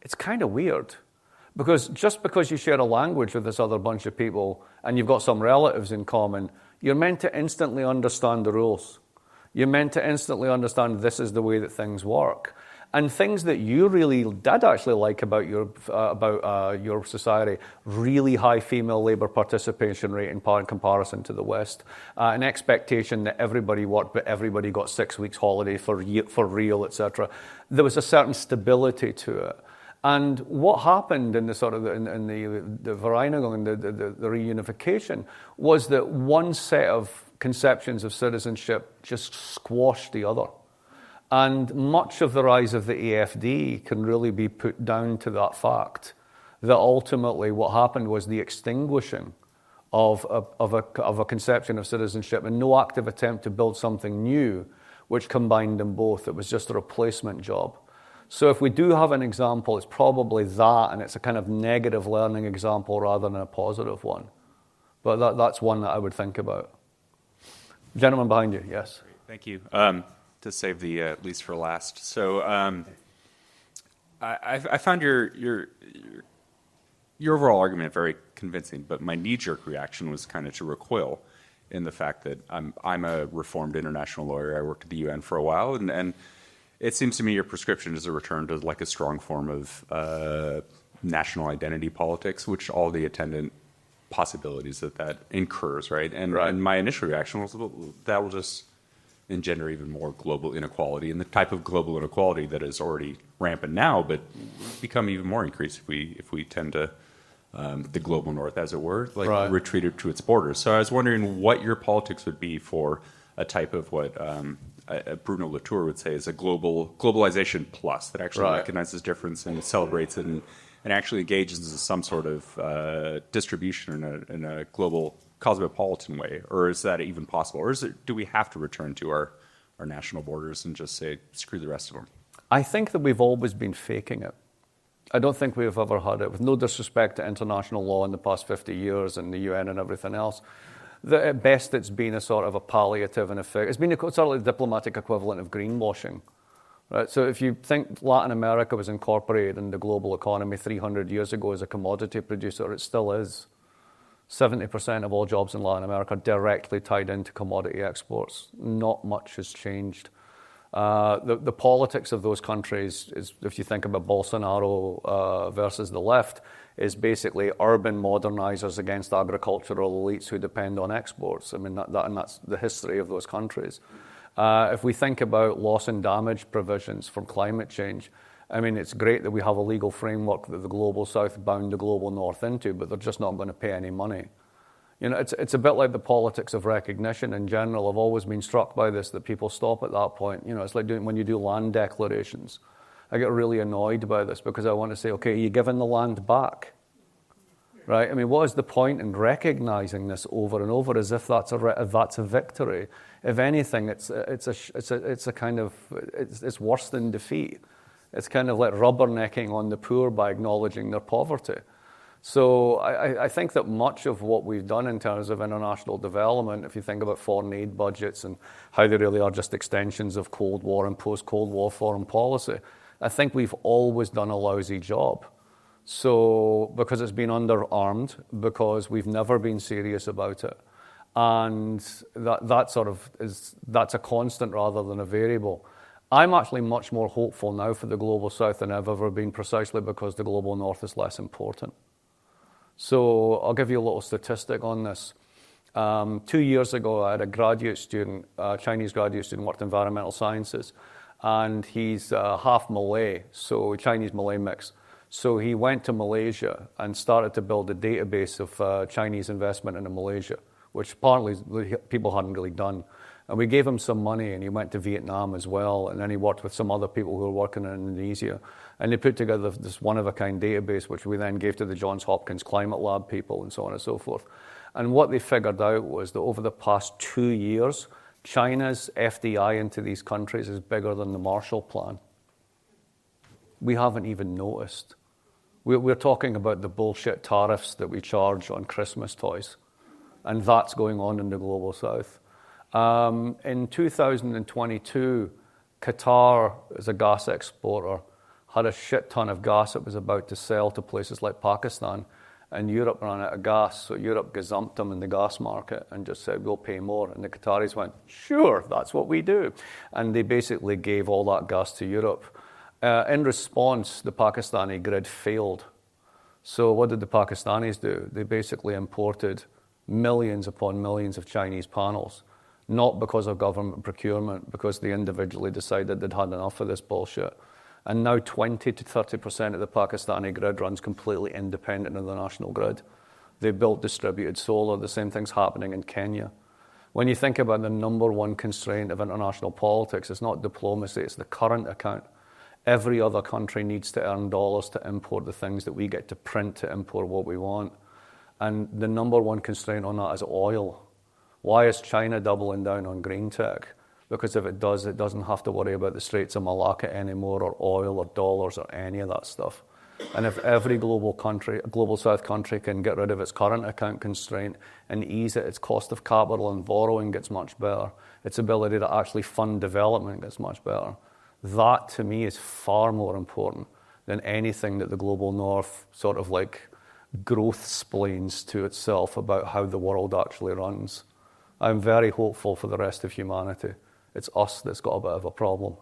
it's kind of weird. Because just because you share a language with this other bunch of people and you've got some relatives in common, you're meant to instantly understand the rules. You're meant to instantly understand this is the way that things work. And things that you really did actually like about your society, really high female labor participation rate in comparison to the West, an expectation that everybody worked but everybody got 6 weeks holiday for real, etc. There was a certain stability to it. And what happened in the sort of the Vereinigung, the reunification, was that one set of conceptions of citizenship just squashed the other. And much of the rise of the AfD can really be put down to that fact, that ultimately what happened was the extinguishing of a conception of citizenship and no active attempt to build something new which combined them both. It was just a replacement job. So if we do have an example, it's probably that, and it's a kind of negative learning example rather than a positive one. But that's one that I would think about. Gentleman behind you, yes. Thank you. To save the least for last. So I found your overall argument very convincing, but my knee-jerk reaction was kind of to recoil in the fact that I'm a reformed international lawyer. I worked at the UN for a while, and it seems to me your prescription is a return to like a strong form of national identity politics, which all the attendant possibilities that incurs, right? And my initial reaction was, well, that will just engender even more global inequality, and the type of global inequality that is already rampant now, but become even more increased if we tend to the global north, as it were, like retreated to its borders. So I was wondering what your politics would be for a type of what Bruno Latour would say is a globalization plus that actually recognizes difference and celebrates it and actually engages in some sort of distribution in a global cosmopolitan way, or is that even possible? Or do we have to return to our national borders and just say, screw the rest of them? I think that we've always been faking it. I don't think we've ever had it, with no disrespect to international law in the past 50 years and the UN and everything else. At best, it's been a sort of a palliative and effect. It's been a sort of the diplomatic equivalent of greenwashing. Right? So if you think Latin America was incorporated in the global economy 300 years ago as a commodity producer, it still is. 70% of all jobs in Latin America are directly tied into commodity exports. Not much has changed. The politics of those countries is, if you think about Bolsonaro versus the left, is basically urban modernizers against agricultural elites who depend on exports. I mean, that's the history of those countries. If we think about loss and damage provisions from climate change, I mean, it's great that we have a legal framework that the global south bound the global north into, but they're just not going to pay any money. You know, it's a bit like the politics of recognition in general. I've always been struck by this, that people stop at that point. You know, it's like when you do land declarations. I get really annoyed by this because I want to say, okay, are you giving the land back? Right? I mean, what is the point in recognizing this over and over as if that's a victory? If anything, it's worse than defeat. It's kind of like rubbernecking on the poor by acknowledging their poverty. So I think that much of what we've done in terms of international development, if you think about foreign aid budgets and how they really are just extensions of Cold War and post-Cold War foreign policy, I think we've always done a lousy job. So because it's been underarmed, because we've never been serious about it. And that's a constant rather than a variable. I'm actually much more hopeful now for the global south than I've ever been, precisely because the global north is less important. So I'll give you a little statistic on this. 2 years ago, I had a graduate student, a Chinese graduate student, worked in environmental sciences, and he's half Malay, so Chinese-Malay mix. So he went to Malaysia and started to build a database of Chinese investment into Malaysia, which apparently people hadn't really done. And we gave him some money, and he went to Vietnam as well, and then he worked with some other people who were working in Indonesia. And they put together this one-of-a-kind database, which we then gave to the Johns Hopkins Climate Lab people and so on and so forth. And what they figured out was that over the past 2 years, China's FDI into these countries is bigger than the Marshall Plan. We haven't even noticed. We're talking about the bullshit tariffs that we charge on Christmas toys, and that's going on in the global south. In 2022, Qatar, as a gas exporter, had a shit ton of gas it was about to sell to places like Pakistan, and Europe ran out of gas, so Europe gazumped them in the gas market and just said, we'll pay more. And the Qataris went, sure, that's what we do. And they basically gave all that gas to Europe. In response, the Pakistani grid failed. So what did the Pakistanis do? They basically imported millions upon millions of Chinese panels, not because of government procurement, because they individually decided they'd had enough of this bullshit. And now 20 to 30% of the Pakistani grid runs completely independent of the national grid. They built distributed solar. The same thing's happening in Kenya. When you think about the number one constraint of international politics, it's not diplomacy, it's the current account. Every other country needs to earn dollars to import the things that we get to print to import what we want. And the number one constraint on that is oil. Why is China doubling down on green tech? Because if it does, it doesn't have to worry about the Straits of Malacca anymore, or oil, or dollars, or any of that stuff. And if every global south country can get rid of its current account constraint and ease it, its cost of capital and borrowing gets much better. Its ability to actually fund development gets much better. That, to me, is far more important than anything that the global north sort of like growth splains to itself about how the world actually runs. I'm very hopeful for the rest of humanity. It's us that's got a bit of a problem.